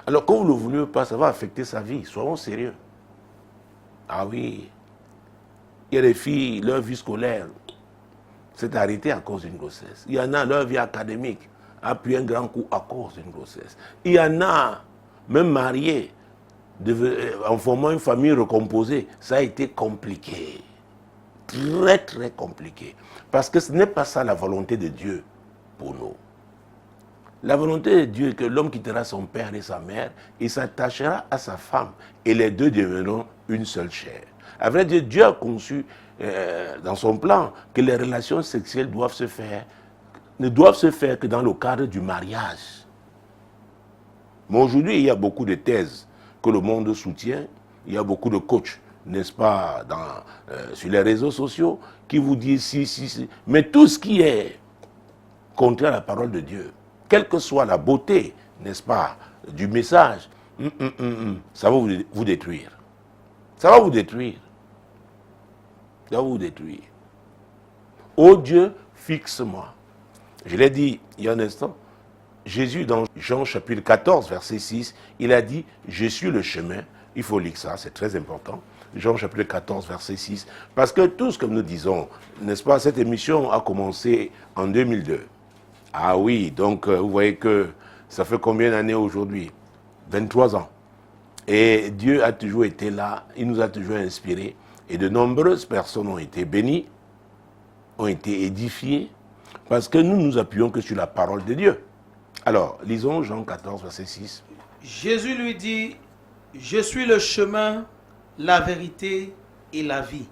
Alors, quand vous ne le voulez pas, ça va affecter sa vie. Soyons sérieux. Ah oui. Il y a des filles, leur vie scolaire s'est arrêtée à cause d'une grossesse. Il y en a, leur vie académique a pris un grand coup à cause d'une grossesse. Il y en a, même mariés, en formant une famille recomposée, ça a été compliqué. Très, très compliqué. Parce que ce n'est pas ça la volonté de Dieu pour nous. La volonté de Dieu est que l'homme quittera son père et sa mère et s'attachera à sa femme. Et les deux deviendront une seule chair. À vrai dire, Dieu a conçu dans son plan que les relations sexuelles ne doivent se faire que dans le cadre du mariage. Mais aujourd'hui, il y a beaucoup de thèses que le monde soutient. Il y a beaucoup de coachs, n'est-ce pas, sur les réseaux sociaux, qui vous disent si. Mais tout ce qui est contraire à la parole de Dieu, quelle que soit la beauté, n'est-ce pas, du message, ça va vous détruire. Ça va vous détruire. Ça va vous détruire. Ô Dieu, fixe-moi. Je l'ai dit il y a un instant, Jésus dans Jean chapitre 14, verset 6, il a dit, je suis le chemin. Il faut lire ça, c'est très important. Jean chapitre 14, verset 6. Parce que tout ce que nous disons, n'est-ce pas, cette émission a commencé en 2002. Ah oui, donc vous voyez que ça fait combien d'années aujourd'hui? 23 ans. Et Dieu a toujours été là, il nous a toujours inspirés. Et de nombreuses personnes ont été bénies, ont été édifiées, parce que nous nous appuyons que sur la parole de Dieu. Alors, lisons Jean 14, verset 6. Jésus lui dit, je suis le chemin, la vérité et la vie.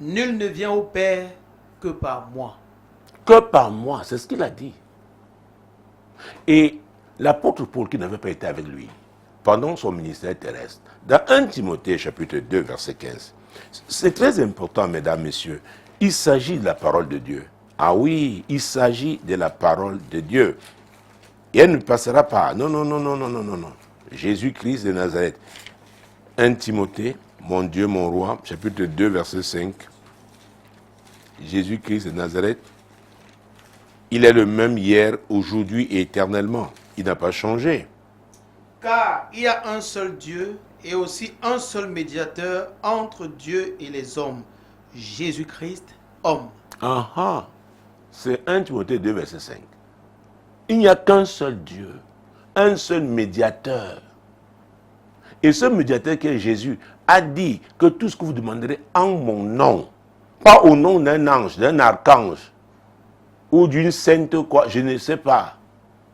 Nul ne vient au Père que par moi. Que par moi, c'est ce qu'il a dit. Et l'apôtre Paul, qui n'avait pas été avec lui pendant son ministère terrestre, dans 1 Timothée chapitre 2, verset 15, c'est très important, mesdames, messieurs, il s'agit de la parole de Dieu. Ah oui, il s'agit de la parole de Dieu. Et elle ne passera pas. Non. Jésus-Christ de Nazareth. 1 Timothée, mon Dieu, mon roi, chapitre 2, verset 5. Jésus-Christ de Nazareth, il est le même hier, aujourd'hui et éternellement. Il n'a pas changé. Car il y a un seul Dieu et aussi un seul médiateur entre Dieu et les hommes, Jésus-Christ, homme. C'est 1 Timothée 2, verset 5. Il n'y a qu'un seul Dieu, un seul médiateur. Et ce médiateur qui est Jésus a dit que tout ce que vous demanderez en mon nom, pas au nom d'un ange, d'un archange, ou d'une sainte quoi, je ne sais pas.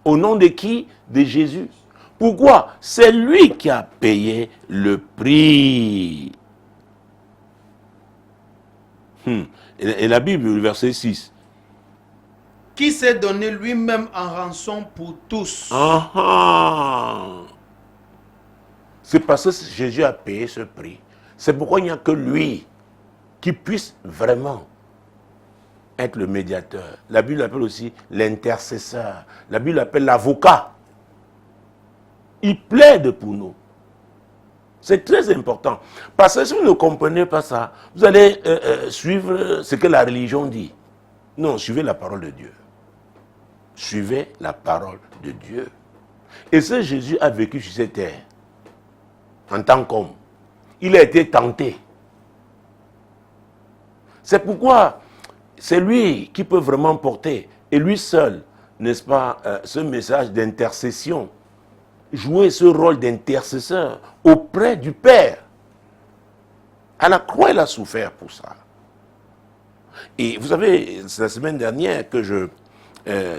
Au nom de qui? De Jésus. Pourquoi? C'est lui qui a payé le prix. Et la Bible, le verset 6. Qui s'est donné lui-même en rançon pour tous. C'est parce que Jésus a payé ce prix. C'est pourquoi il n'y a que lui qui puisse vraiment être le médiateur. La Bible l'appelle aussi l'intercesseur. La Bible l'appelle l'avocat. Il plaide pour nous. C'est très important. Parce que si vous ne comprenez pas ça, vous allez suivre ce que la religion dit. Non, suivez la parole de Dieu. Suivez la parole de Dieu. Et ce Jésus a vécu sur cette terre en tant qu'homme. Il a été tenté. C'est pourquoi c'est lui qui peut vraiment porter, et lui seul, n'est-ce pas, ce message d'intercession, jouer ce rôle d'intercesseur auprès du Père. À la croix, il a souffert pour ça. Et vous savez, c'est la semaine dernière que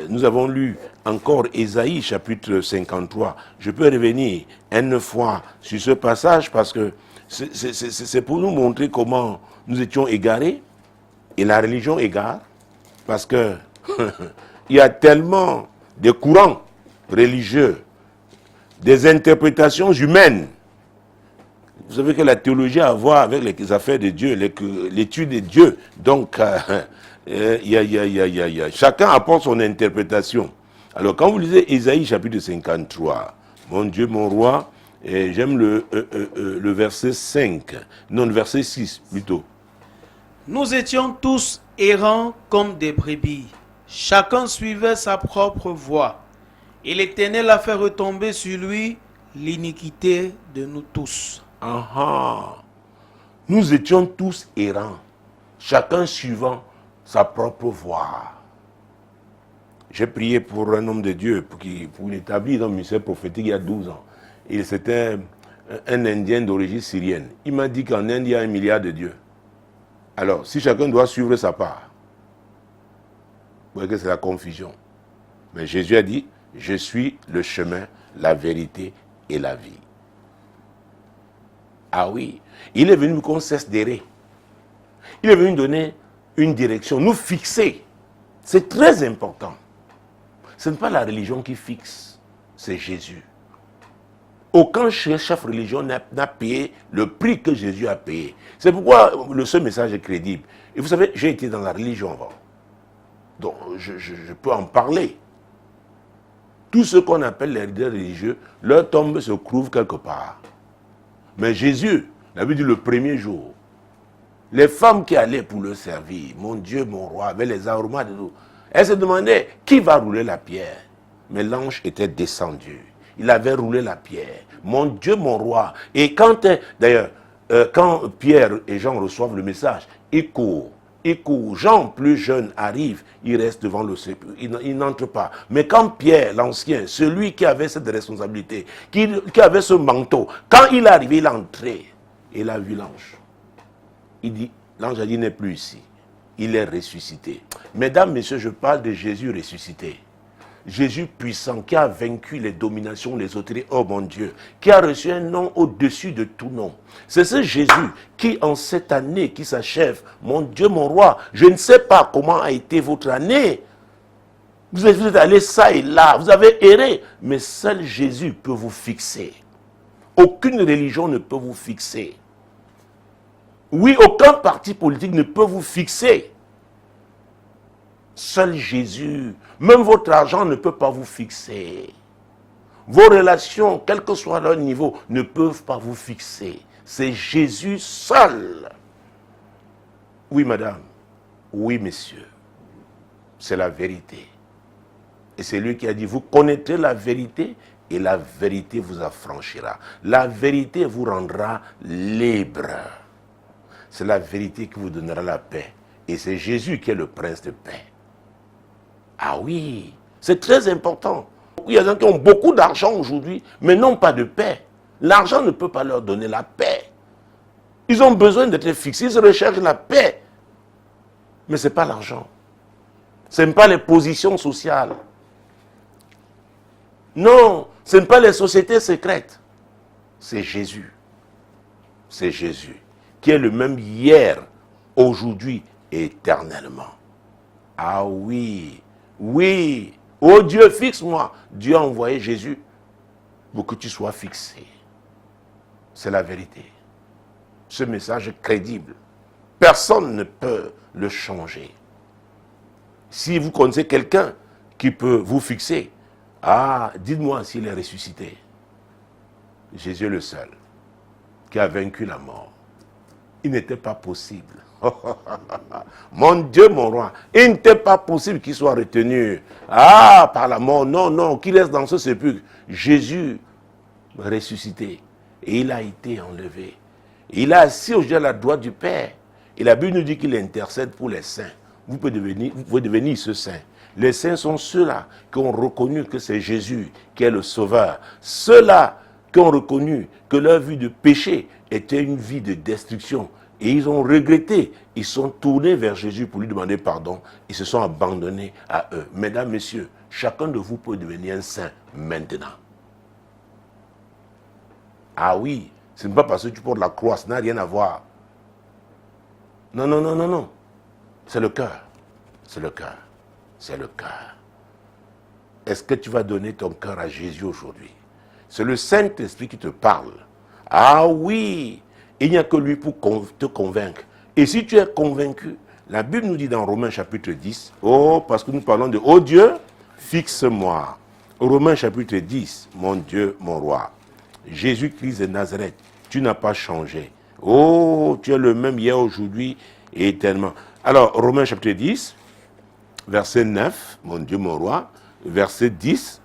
nous avons lu encore Ésaïe chapitre 53. Je peux revenir une fois sur ce passage parce que c'est pour nous montrer comment nous étions égarés et la religion égare. Parce que il y a tellement de courants religieux, des interprétations humaines. Vous savez que la théologie a à voir avec les affaires de Dieu, l'étude de Dieu. Donc, chacun apporte son interprétation. Alors, quand vous lisez Ésaïe chapitre 53, mon Dieu, mon roi, et j'aime le verset 5, non, le verset 6 plutôt. Nous étions tous errants comme des brebis. Chacun suivait sa propre voie. Et l'Éternel a fait retomber sur lui l'iniquité de nous tous. Nous étions tous errants, chacun suivant sa propre voie. J'ai prié pour un homme de Dieu, pour l'établir dans le ministère prophétique il y a 12 ans. C'était un Indien d'origine syrienne. Il m'a dit qu'en Inde, il y a 1 milliard de dieux. Alors, si chacun doit suivre sa part, vous voyez que c'est la confusion. Mais Jésus a dit, je suis le chemin, la vérité et la vie. Ah oui, il est venu qu'on cesse d'errer. Il est venu donner une direction, nous fixer. C'est très important. Ce n'est pas la religion qui fixe, c'est Jésus. Aucun chef religieux n'a payé le prix que Jésus a payé. C'est pourquoi ce message est crédible. Et vous savez, j'ai été dans la religion avant. Donc, je peux en parler. Tout ce qu'on appelle les leaders religieux, leur tombe se trouve quelque part. Mais Jésus, la Bible dit le premier jour, les femmes qui allaient pour le servir, mon Dieu, mon roi, avec les aromates de l'eau, elles se demandaient qui va rouler la pierre. Mais l'ange était descendu. Il avait roulé la pierre. Mon Dieu, mon roi. Et quand Pierre et Jean reçoivent le message, ils courent. Jean, plus jeune, arrive, il reste devant le sépulcre, il n'entre pas. Mais quand Pierre, l'ancien, celui qui avait cette responsabilité, qui avait ce manteau, quand il est arrivé, il est entré, et il a vu l'ange. L'ange a dit, il n'est plus ici. Il est ressuscité. Mesdames, messieurs, je parle de Jésus ressuscité. Jésus puissant, qui a vaincu les dominations, les autorités, oh mon Dieu, qui a reçu un nom au-dessus de tout nom. C'est ce Jésus qui, en cette année qui s'achève, mon Dieu, mon roi, je ne sais pas comment a été votre année. Vous êtes allé ça et là, vous avez erré, mais seul Jésus peut vous fixer. Aucune religion ne peut vous fixer. Oui, aucun parti politique ne peut vous fixer. Seul Jésus, même votre argent ne peut pas vous fixer. Vos relations, quel que soit leur niveau, ne peuvent pas vous fixer. C'est Jésus seul. Oui, madame. Oui, messieurs. C'est la vérité. Et c'est lui qui a dit, vous connaîtrez la vérité et la vérité vous affranchira. La vérité vous rendra libre. C'est la vérité qui vous donnera la paix. Et c'est Jésus qui est le prince de paix. Ah oui, c'est très important. Il y a des gens qui ont beaucoup d'argent aujourd'hui, mais n'ont pas de paix. L'argent ne peut pas leur donner la paix. Ils ont besoin d'être fixés, ils recherchent la paix. Mais ce n'est pas l'argent. Ce n'est pas les positions sociales. Non, ce n'est pas les sociétés secrètes. C'est Jésus. C'est Jésus, qui est le même hier, aujourd'hui et éternellement. Ah oui. Oui, oh Dieu, fixe-moi. Dieu a envoyé Jésus pour que tu sois fixé. C'est la vérité. Ce message est crédible. Personne ne peut le changer. Si vous connaissez quelqu'un qui peut vous fixer, dites-moi s'il est ressuscité. Jésus est le seul qui a vaincu la mort. Il n'était pas possible. Mon Dieu, mon roi, il n'était pas possible qu'il soit retenu par la mort. Non, qu'il reste dans ce sépulcre. Jésus ressuscité. Et il a été enlevé. Il a assis aujourd'hui à la droite du Père. Et la Bible nous dit qu'il intercède pour les saints. Vous pouvez devenir ce saint. Les saints sont ceux-là qui ont reconnu que c'est Jésus qui est le sauveur. Ceux-là qui ont reconnu que leur vie de péché était une vie de destruction. Et ils ont regretté, ils sont tournés vers Jésus pour lui demander pardon. Ils se sont abandonnés à eux. Mesdames, messieurs, chacun de vous peut devenir un saint maintenant. Ah oui, ce n'est pas parce que tu portes la croix, ça n'a rien à voir. Non. C'est le cœur. C'est le cœur. C'est le cœur. Est-ce que tu vas donner ton cœur à Jésus aujourd'hui? C'est le Saint-Esprit qui te parle. Ah oui, il n'y a que lui pour te convaincre. Et si tu es convaincu, la Bible nous dit dans Romains chapitre 10, parce que nous parlons de « Oh Dieu, fixe-moi ». Romains chapitre 10, mon Dieu, mon roi. Jésus-Christ de Nazareth, tu n'as pas changé. Oh, tu es le même hier, aujourd'hui et éternellement. Alors, Romains chapitre 10, verset 9, mon Dieu, mon roi, verset 10,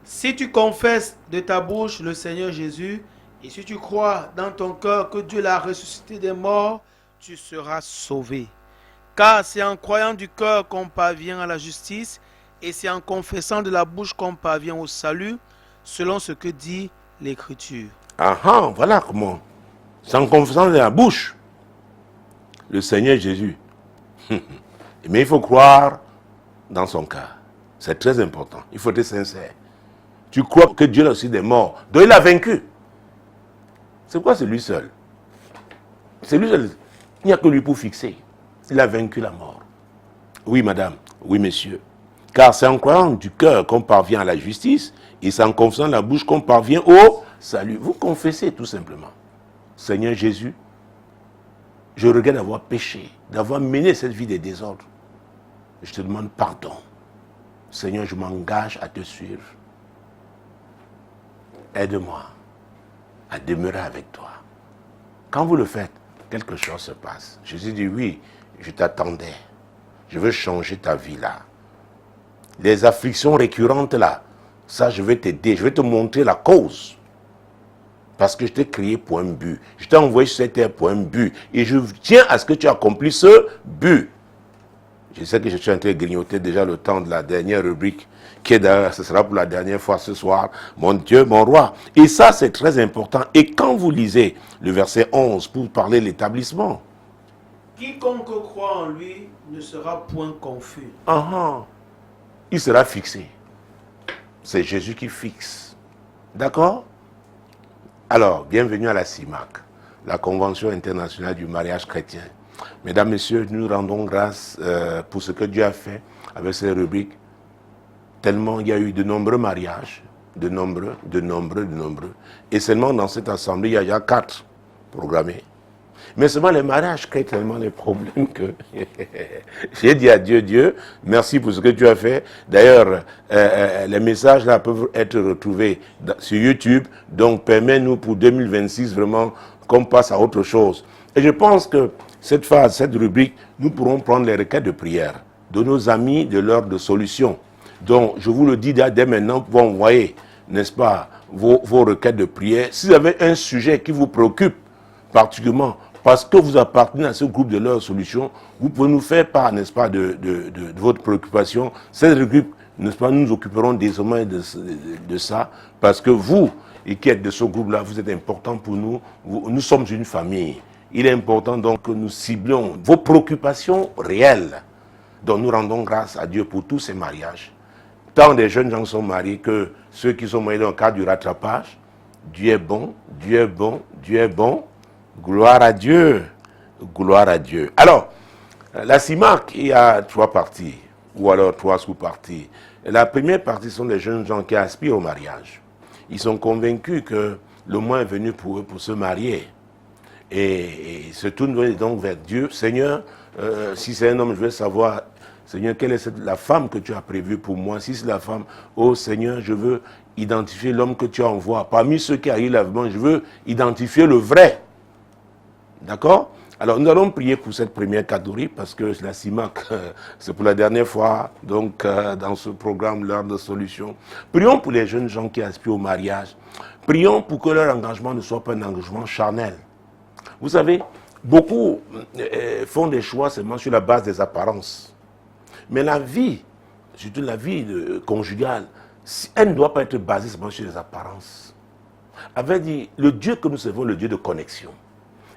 Si tu confesses de ta bouche le Seigneur Jésus, et si tu crois dans ton cœur que Dieu l'a ressuscité des morts, tu seras sauvé. Car c'est en croyant du cœur qu'on parvient à la justice, et c'est en confessant de la bouche qu'on parvient au salut, selon ce que dit l'Écriture. Ah ah, voilà comment. C'est en confessant de la bouche le Seigneur Jésus. Mais il faut croire dans son cœur. C'est très important. Il faut être sincère. Tu crois que Dieu a aussi des morts. Donc il a vaincu. C'est quoi, c'est lui seul? C'est lui seul. Il n'y a que lui pour fixer. Il a vaincu la mort. Oui, madame. Oui, monsieur. Car c'est en croyant du cœur qu'on parvient à la justice et c'est en confessant de la bouche qu'on parvient au salut. Vous confessez tout simplement. Seigneur Jésus, je regrette d'avoir péché, d'avoir mené cette vie de désordre. Je te demande pardon. Seigneur, je m'engage à te suivre. Aide-moi à demeurer avec toi. Quand vous le faites, quelque chose se passe. Jésus dit, oui, je t'attendais. Je veux changer ta vie là. Les afflictions récurrentes là, ça je vais t'aider, je vais te montrer la cause. Parce que je t'ai créé pour un but. Je t'ai envoyé sur cette terre pour un but. Et je tiens à ce que tu accomplisses ce but. Je sais que je suis en train de grignoter déjà le temps de la dernière rubrique, qui est d'ailleurs, ce sera pour la dernière fois ce soir, mon Dieu, mon roi. Et ça, c'est très important. Et quand vous lisez le verset 11 pour parler de l'établissement, quiconque croit en lui ne sera point confus. Il sera fixé. C'est Jésus qui fixe. D'accord? Alors, bienvenue à la CIMAC, la Convention internationale du mariage chrétien. Mesdames, Messieurs, nous rendons grâce pour ce que Dieu a fait avec ces rubriques. Tellement il y a eu de nombreux mariages, de nombreux. Et seulement dans cette assemblée, il y a déjà 4 programmés. Mais seulement les mariages créent tellement de problèmes que j'ai dit à Dieu, Dieu, merci pour ce que tu as fait. D'ailleurs, les messages là peuvent être retrouvés sur YouTube. Donc, permets-nous pour 2026 vraiment qu'on passe à autre chose. Et je pense que cette phase, cette rubrique, nous pourrons prendre les requêtes de prière de nos amis de l'heure de solution. Donc, je vous le dis dès maintenant, vous pouvez envoyer, n'est-ce pas, vos requêtes de prière. Si vous avez un sujet qui vous préoccupe particulièrement, parce que vous appartenez à ce groupe de leur solution, vous pouvez nous faire part, n'est-ce pas, de votre préoccupation. Cette rubrique, n'est-ce pas, nous nous occuperons désormais de ça, parce que vous, et qui êtes de ce groupe-là, vous êtes important pour nous. Nous sommes une famille. Il est important donc que nous ciblions vos préoccupations réelles. Donc nous rendons grâce à Dieu pour tous ces mariages. Tant des jeunes gens sont mariés que ceux qui sont mariés dans le cadre du rattrapage. Dieu est bon, Dieu est bon, Dieu est bon. Gloire à Dieu, gloire à Dieu. Alors, la CIMAC, il y a 3 parties, ou alors 3 sous-parties. La première partie sont les jeunes gens qui aspirent au mariage. Ils sont convaincus que le moment est venu pour eux pour se marier. Et se tournent donc vers Dieu. Seigneur, si c'est un homme, je veux savoir, Seigneur, quelle est la femme que tu as prévue pour moi? Si c'est la femme, oh Seigneur, je veux identifier l'homme que tu envoies. Parmi ceux qui arrivent l'avènement, je veux identifier le vrai. D'accord? Alors nous allons prier pour cette première catégorie parce que la CIMAC, c'est pour la dernière fois, donc dans ce programme, l'heure de solution. Prions pour les jeunes gens qui aspirent au mariage. Prions pour que leur engagement ne soit pas un engagement charnel. Vous savez, beaucoup font des choix seulement sur la base des apparences. Mais la vie, surtout la vie conjugale, elle ne doit pas être basée seulement sur les apparences. Avait dit, le Dieu que nous servons, le Dieu de connexion.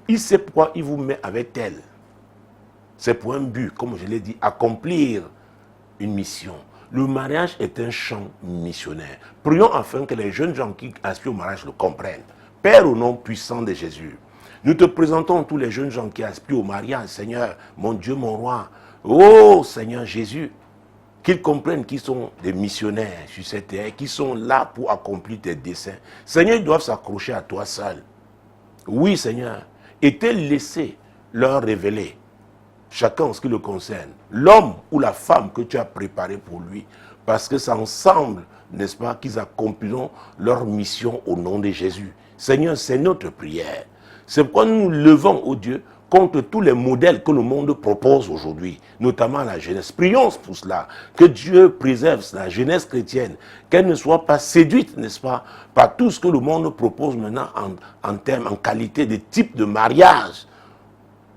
Il sait pourquoi il vous met avec elle. C'est pour un but, comme je l'ai dit, accomplir une mission. Le mariage est un champ missionnaire. Prions afin que les jeunes gens qui aspirent au mariage le comprennent. Père, au nom puissant de Jésus, nous te présentons tous les jeunes gens qui aspirent au mariage, Seigneur, mon Dieu, mon roi. Oh Seigneur Jésus, qu'ils comprennent qu'ils sont des missionnaires sur cette terre, qu'ils sont là pour accomplir tes desseins. Seigneur, ils doivent s'accrocher à toi seul. Oui, Seigneur, et te laisser leur révéler, chacun en ce qui le concerne, l'homme ou la femme que tu as préparé pour lui, parce que c'est ensemble, n'est-ce pas, qu'ils accompliront leur mission au nom de Jésus. Seigneur, c'est notre prière. C'est pourquoi nous nous levons, ô Dieu, contre tous les modèles que le monde propose aujourd'hui, notamment la jeunesse. Prions pour cela, que Dieu préserve la jeunesse chrétienne, qu'elle ne soit pas séduite, n'est-ce pas, par tout ce que le monde propose maintenant en termes, en qualité de type de mariage.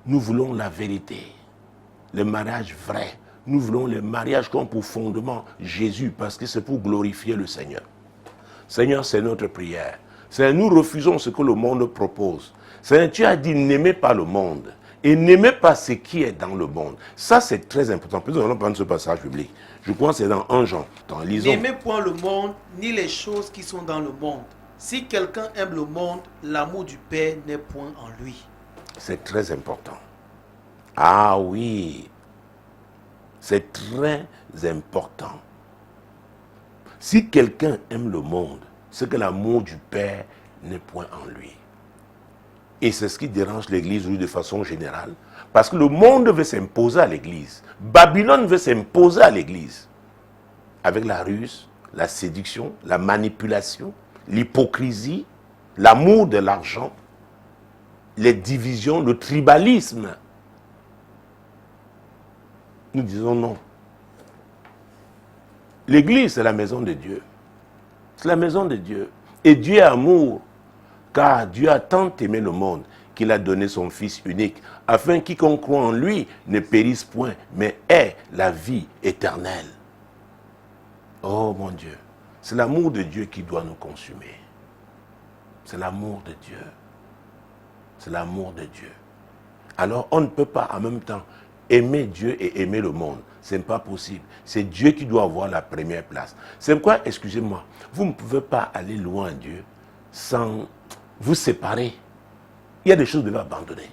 Nous voulons la vérité, le mariage vrai. Nous voulons le mariage qui ont pour fondement Jésus, parce que c'est pour glorifier le Seigneur. Seigneur, c'est notre prière. Seigneur, nous refusons ce que le monde propose. Seigneur, tu as dit, n'aimez pas le monde et n'aimez pas ce qui est dans le monde. Ça, c'est très important. Peut-être nous allons prendre ce passage biblique. Je crois que c'est dans 1 Jean. N'aimez point le monde, ni les choses qui sont dans le monde. Si quelqu'un aime le monde, l'amour du Père n'est point en lui. C'est très important. Ah oui, c'est très important. Si quelqu'un aime le monde, c'est que l'amour du Père n'est point en lui. Et c'est ce qui dérange l'Église de façon générale. Parce que le monde veut s'imposer à l'Église. Babylone veut s'imposer à l'Église. Avec la ruse, la séduction, la manipulation, l'hypocrisie, l'amour de l'argent, les divisions, le tribalisme. Nous disons non. L'Église, c'est la maison de Dieu. C'est la maison de Dieu. Et Dieu est amour. Car Dieu a tant aimé le monde qu'il a donné son Fils unique, afin que quiconque croit en lui ne périsse point, mais ait la vie éternelle. Oh mon Dieu, c'est l'amour de Dieu qui doit nous consumer. C'est l'amour de Dieu. C'est l'amour de Dieu. Alors on ne peut pas en même temps aimer Dieu et aimer le monde. Ce n'est pas possible. C'est Dieu qui doit avoir la première place. C'est pourquoi, excusez-moi, vous ne pouvez pas aller loin à Dieu sans vous séparer. Il y a des choses que vous devez abandonner.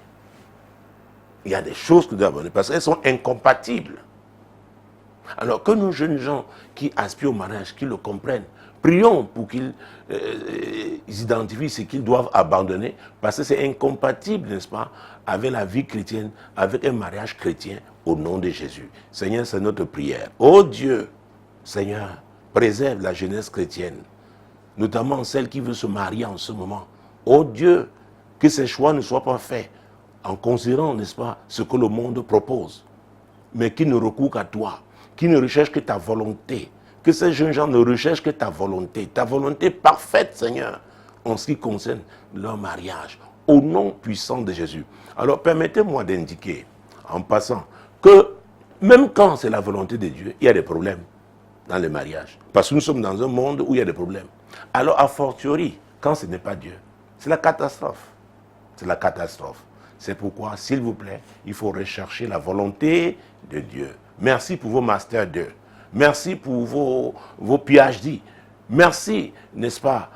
Il y a des choses que vous devez abandonner parce qu'elles sont incompatibles. Alors que nos jeunes gens qui aspirent au mariage, qui le comprennent, prions pour qu'ils identifient ce qu'ils doivent abandonner parce que c'est incompatible, n'est-ce pas, avec la vie chrétienne, avec un mariage chrétien au nom de Jésus. Seigneur, c'est notre prière. Oh Dieu, Seigneur, préserve la jeunesse chrétienne, notamment celle qui veut se marier en ce moment. Oh Dieu, que ces choix ne soient pas faits en considérant, n'est-ce pas, ce que le monde propose, mais qui ne recourent qu'à toi, qui ne recherchent que ta volonté, que ces jeunes gens ne recherchent que ta volonté parfaite, Seigneur, en ce qui concerne leur mariage, au nom puissant de Jésus. Alors permettez-moi d'indiquer, en passant, que même quand c'est la volonté de Dieu, il y a des problèmes dans le mariage, parce que nous sommes dans un monde où il y a des problèmes. Alors a fortiori, quand ce n'est pas Dieu, c'est la catastrophe. C'est la catastrophe. C'est pourquoi, s'il vous plaît, il faut rechercher la volonté de Dieu. Merci pour vos Master 2. Merci pour vos PhD. Merci, n'est-ce pas,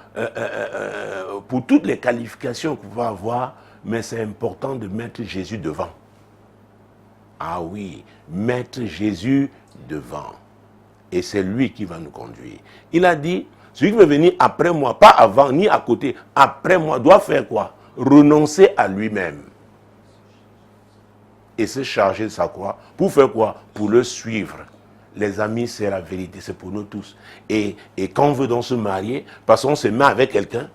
pour toutes les qualifications que vous pouvez avoir, mais c'est important de mettre Jésus devant. Ah oui, mettre Jésus devant. Et c'est lui qui va nous conduire. Il a dit, celui qui veut venir après moi, pas avant ni à côté, après moi, doit faire quoi? Renoncer à lui-même. Et se charger de sa croix. Pour faire quoi? Pour le suivre. Les amis, c'est la vérité, c'est pour nous tous. Et quand on veut donc se marier, parce qu'on se met avec quelqu'un,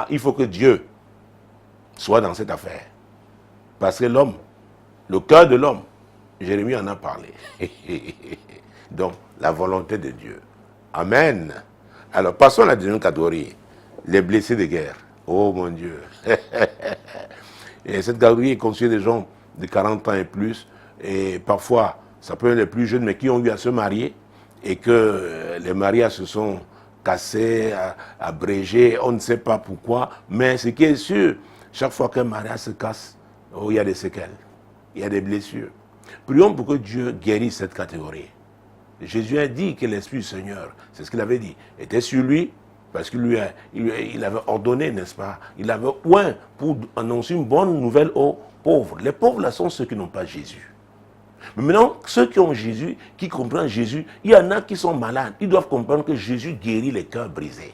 il faut que Dieu soit dans cette affaire. Parce que l'homme, le cœur de l'homme, Jérémie en a parlé. Donc, la volonté de Dieu. Amen. Alors, passons à la deuxième catégorie. Les blessés de guerre. Oh mon Dieu. Et cette catégorie est constituée de gens de 40 ans et plus. Et parfois, ça peut être les plus jeunes, mais qui ont eu à se marier. Et que les mariages se sont cassés, abrégés. On ne sait pas pourquoi. Mais ce qui est sûr, chaque fois qu'un mariage se casse, oh, il y a des séquelles. Il y a des blessures. Prions pour que Dieu guérisse cette catégorie. Jésus a dit que l'Esprit du Seigneur, c'est ce qu'il avait dit, était sur lui, parce qu'il il avait ordonné, n'est-ce pas? Il avait oint pour annoncer une bonne nouvelle aux pauvres. Les pauvres, là, sont ceux qui n'ont pas Jésus. Mais maintenant, ceux qui ont Jésus, qui comprennent Jésus, il y en a qui sont malades. Ils doivent comprendre que Jésus guérit les cœurs brisés.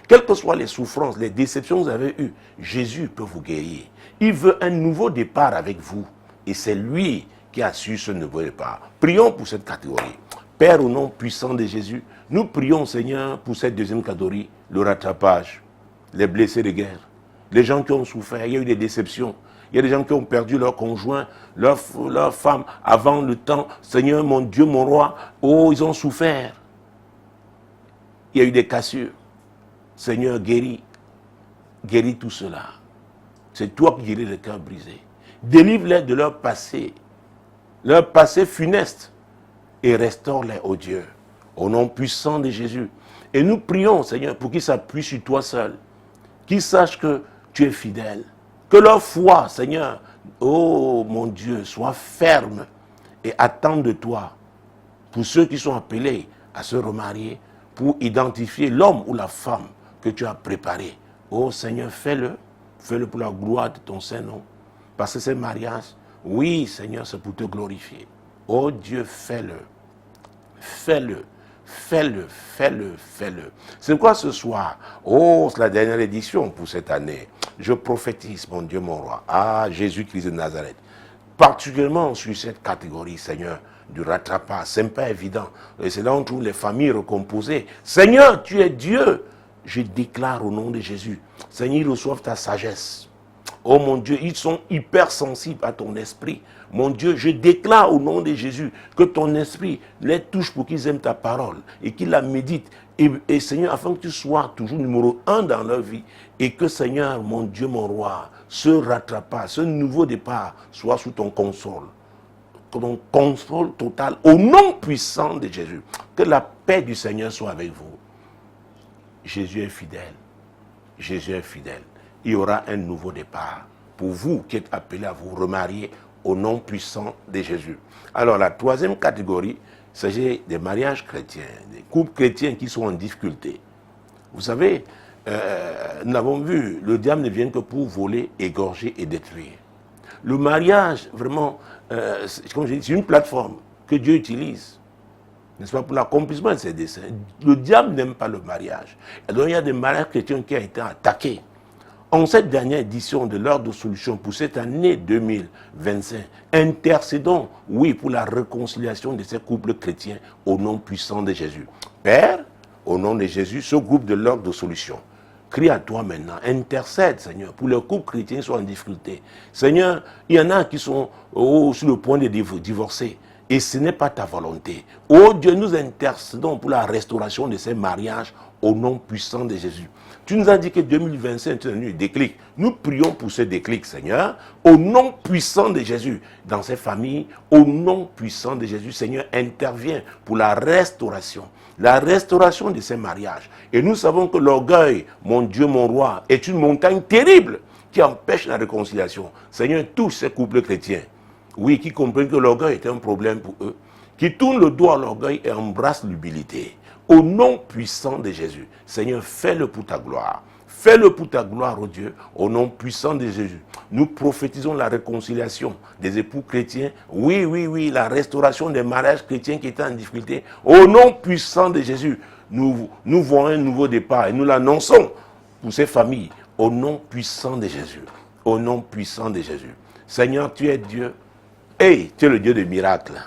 Quelles que soient les souffrances, les déceptions que vous avez eues, Jésus peut vous guérir. Il veut un nouveau départ avec vous. Et c'est lui qui assure ce nouveau départ. Prions pour cette catégorie. Père, au nom puissant de Jésus, nous prions, Seigneur, pour cette deuxième catégorie, le rattrapage, les blessés de guerre, les gens qui ont souffert, il y a eu des déceptions, Il y a des gens qui ont perdu leur conjoint, leur femme avant le temps. Seigneur, mon Dieu, mon roi, oh, ils ont souffert. Il y a eu des cassures. Seigneur, guéris tout cela. C'est toi qui guéris les cœurs brisés. Délivre-les de leur passé funeste, et restaure-les, ô Dieu, au nom puissant de Jésus. Et nous prions, Seigneur, pour qu'ils s'appuient sur toi seul, qu'ils sachent que tu es fidèle, que leur foi, Seigneur, oh mon Dieu, soit ferme et attende de toi, pour ceux qui sont appelés à se remarier, pour identifier l'homme ou la femme que tu as préparé. Oh Seigneur, fais-le pour la gloire de ton Saint-Nom, parce que ces mariages, oui Seigneur, c'est pour te glorifier. Oh Dieu, fais-le. C'est quoi ce soir? Oh, c'est la dernière édition pour cette année. Je prophétise, mon Dieu, mon roi, Jésus-Christ de Nazareth, particulièrement sur cette catégorie, Seigneur, du rattrapage. Ce n'est pas évident. Et c'est là où on trouve les familles recomposées. Seigneur, tu es Dieu. Je déclare au nom de Jésus, Seigneur, ils reçoivent ta sagesse. Oh mon Dieu, ils sont hypersensibles à ton esprit. Mon Dieu, je déclare au nom de Jésus que ton esprit les touche pour qu'ils aiment ta parole et qu'ils la méditent. Et Seigneur, afin que tu sois toujours numéro 1 dans leur vie et que Seigneur, mon Dieu, mon roi, ce rattrapage, ce nouveau départ soit sous ton contrôle. Ton contrôle total au nom puissant de Jésus. Que la paix du Seigneur soit avec vous. Jésus est fidèle. Jésus est fidèle. Il y aura un nouveau départ pour vous qui êtes appelés à vous remarier au nom puissant de Jésus. Alors la troisième catégorie, c'est des mariages chrétiens, des couples chrétiens qui sont en difficulté. Vous savez, nous l'avons vu, le diable ne vient que pour voler, égorger et détruire. Le mariage, vraiment, comme je dis, c'est une plateforme que Dieu utilise, n'est-ce pas, pour l'accomplissement de ses desseins. Le diable n'aime pas le mariage. Et donc il y a des mariages chrétiens qui ont été attaqués. En cette dernière édition de l'Ordre de Solution pour cette année 2025, intercédons, oui, pour la réconciliation de ces couples chrétiens au nom puissant de Jésus. Père, au nom de Jésus, ce groupe de l'Ordre de Solution crie à toi maintenant, intercède, Seigneur, pour les couples chrétiens qui sont en difficulté. Seigneur, il y en a qui sont sur le point de divorcer. Et ce n'est pas ta volonté. Oh Dieu, nous intercédons pour la restauration de ces mariages au nom puissant de Jésus. Tu nous as dit que 2025 est un déclic. Nous prions pour ce déclic, Seigneur, au nom puissant de Jésus. Dans ces familles, au nom puissant de Jésus, Seigneur, intervient pour la restauration de ces mariages. Et nous savons que l'orgueil, mon Dieu, mon roi, est une montagne terrible qui empêche la réconciliation. Seigneur, touche ces couples chrétiens. Oui, qui comprennent que l'orgueil est un problème pour eux, qui tournent le dos à l'orgueil et embrassent l'humilité. Au nom puissant de Jésus, Seigneur, fais-le pour ta gloire. Fais-le pour ta gloire, oh Dieu, au nom puissant de Jésus. Nous prophétisons la réconciliation des époux chrétiens. Oui, la restauration des mariages chrétiens qui étaient en difficulté. Au nom puissant de Jésus, nous voyons un nouveau départ et nous l'annonçons pour ces familles. Au nom puissant de Jésus. Au nom puissant de Jésus. Seigneur, tu es Dieu. Hey, tu es le Dieu des miracles.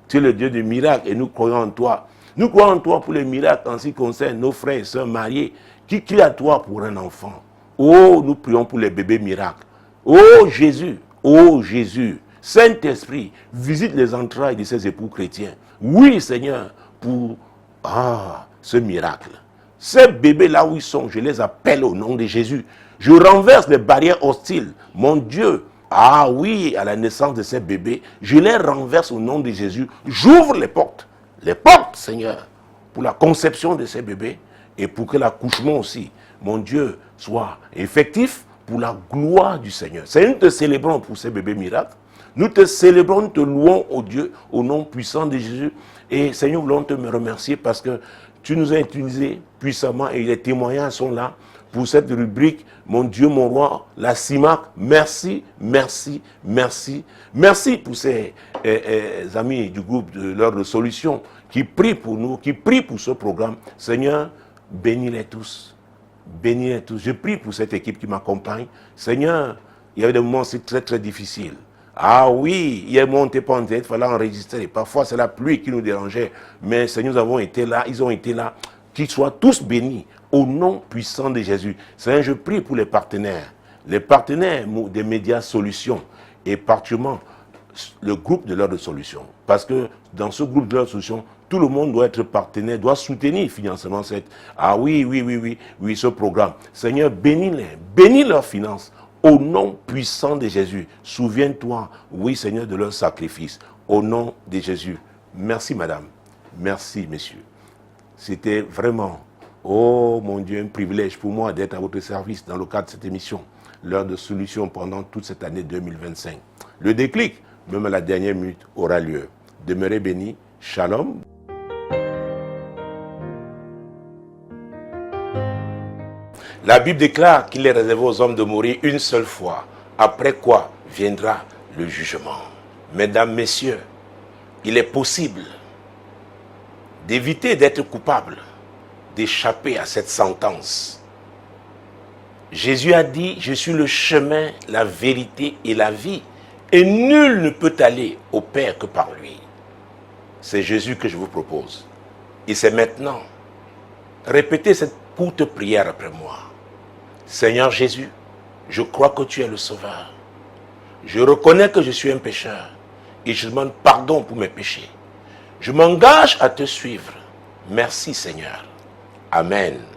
Tu es le Dieu des miracles et nous croyons en toi. Nous croyons en toi pour les miracles en ce qui concerne nos frères et sœurs mariés qui crient à toi pour un enfant. Oh, nous prions pour les bébés miracles. Oh Jésus, Saint-Esprit, visite les entrailles de ces époux chrétiens. Oui, Seigneur, pour ce miracle. Ces bébés là où ils sont, je les appelle au nom de Jésus. Je renverse les barrières hostiles. Mon Dieu, à la naissance de ces bébés, je les renverse au nom de Jésus. J'ouvre les portes, Seigneur, pour la conception de ces bébés et pour que l'accouchement aussi, mon Dieu, soit effectif pour la gloire du Seigneur. Seigneur, nous te célébrons pour ces bébés miracles. Nous te célébrons, nous te louons, oh Dieu, au nom puissant de Jésus. Et Seigneur, nous voulons te remercier parce que tu nous as utilisés puissamment et les témoignages sont là pour cette rubrique, mon Dieu, mon roi, la CIMAC. Merci pour ces amis du groupe de l'Ordre de Solution qui prient pour nous, qui prient pour ce programme. Seigneur, bénis-les tous. Bénis-les tous. Je prie pour cette équipe qui m'accompagne. Seigneur, il y avait des moments aussi très très difficiles. Il y a des moments où on n'était pas en tête, il fallait enregistrer. Parfois, c'est la pluie qui nous dérangeait. Mais Seigneur, nous avons été là, ils ont été là. Qu'ils soient tous bénis au nom puissant de Jésus. Seigneur, je prie pour les partenaires. les partenaires des médias Solutions et particulièrement le groupe de l'heure de solution. Parce que dans ce groupe de l'heure de solution, tout le monde doit être partenaire, doit soutenir financièrement ce programme. Seigneur, bénis-les, bénis leurs finances. Au nom puissant de Jésus, souviens-toi, oui Seigneur, de leur sacrifice. Au nom de Jésus. Merci madame, merci messieurs. C'était vraiment, oh mon Dieu, un privilège pour moi d'être à votre service dans le cadre de cette émission, l'heure de solution pendant toute cette année 2025. Le déclic, même à la dernière minute, aura lieu. Demeurez bénis. Shalom. La Bible déclare qu'il est réservé aux hommes de mourir une seule fois, après quoi viendra le jugement. Mesdames, messieurs, il est possible d'éviter d'être coupable, d'échapper à cette sentence. Jésus a dit, je suis le chemin, la vérité et la vie, et nul ne peut aller au Père que par lui. C'est Jésus que je vous propose. Et c'est maintenant. Répétez cette courte prière après moi. Seigneur Jésus, je crois que tu es le Sauveur. Je reconnais que je suis un pécheur et je demande pardon pour mes péchés. Je m'engage à te suivre. Merci Seigneur. Amen.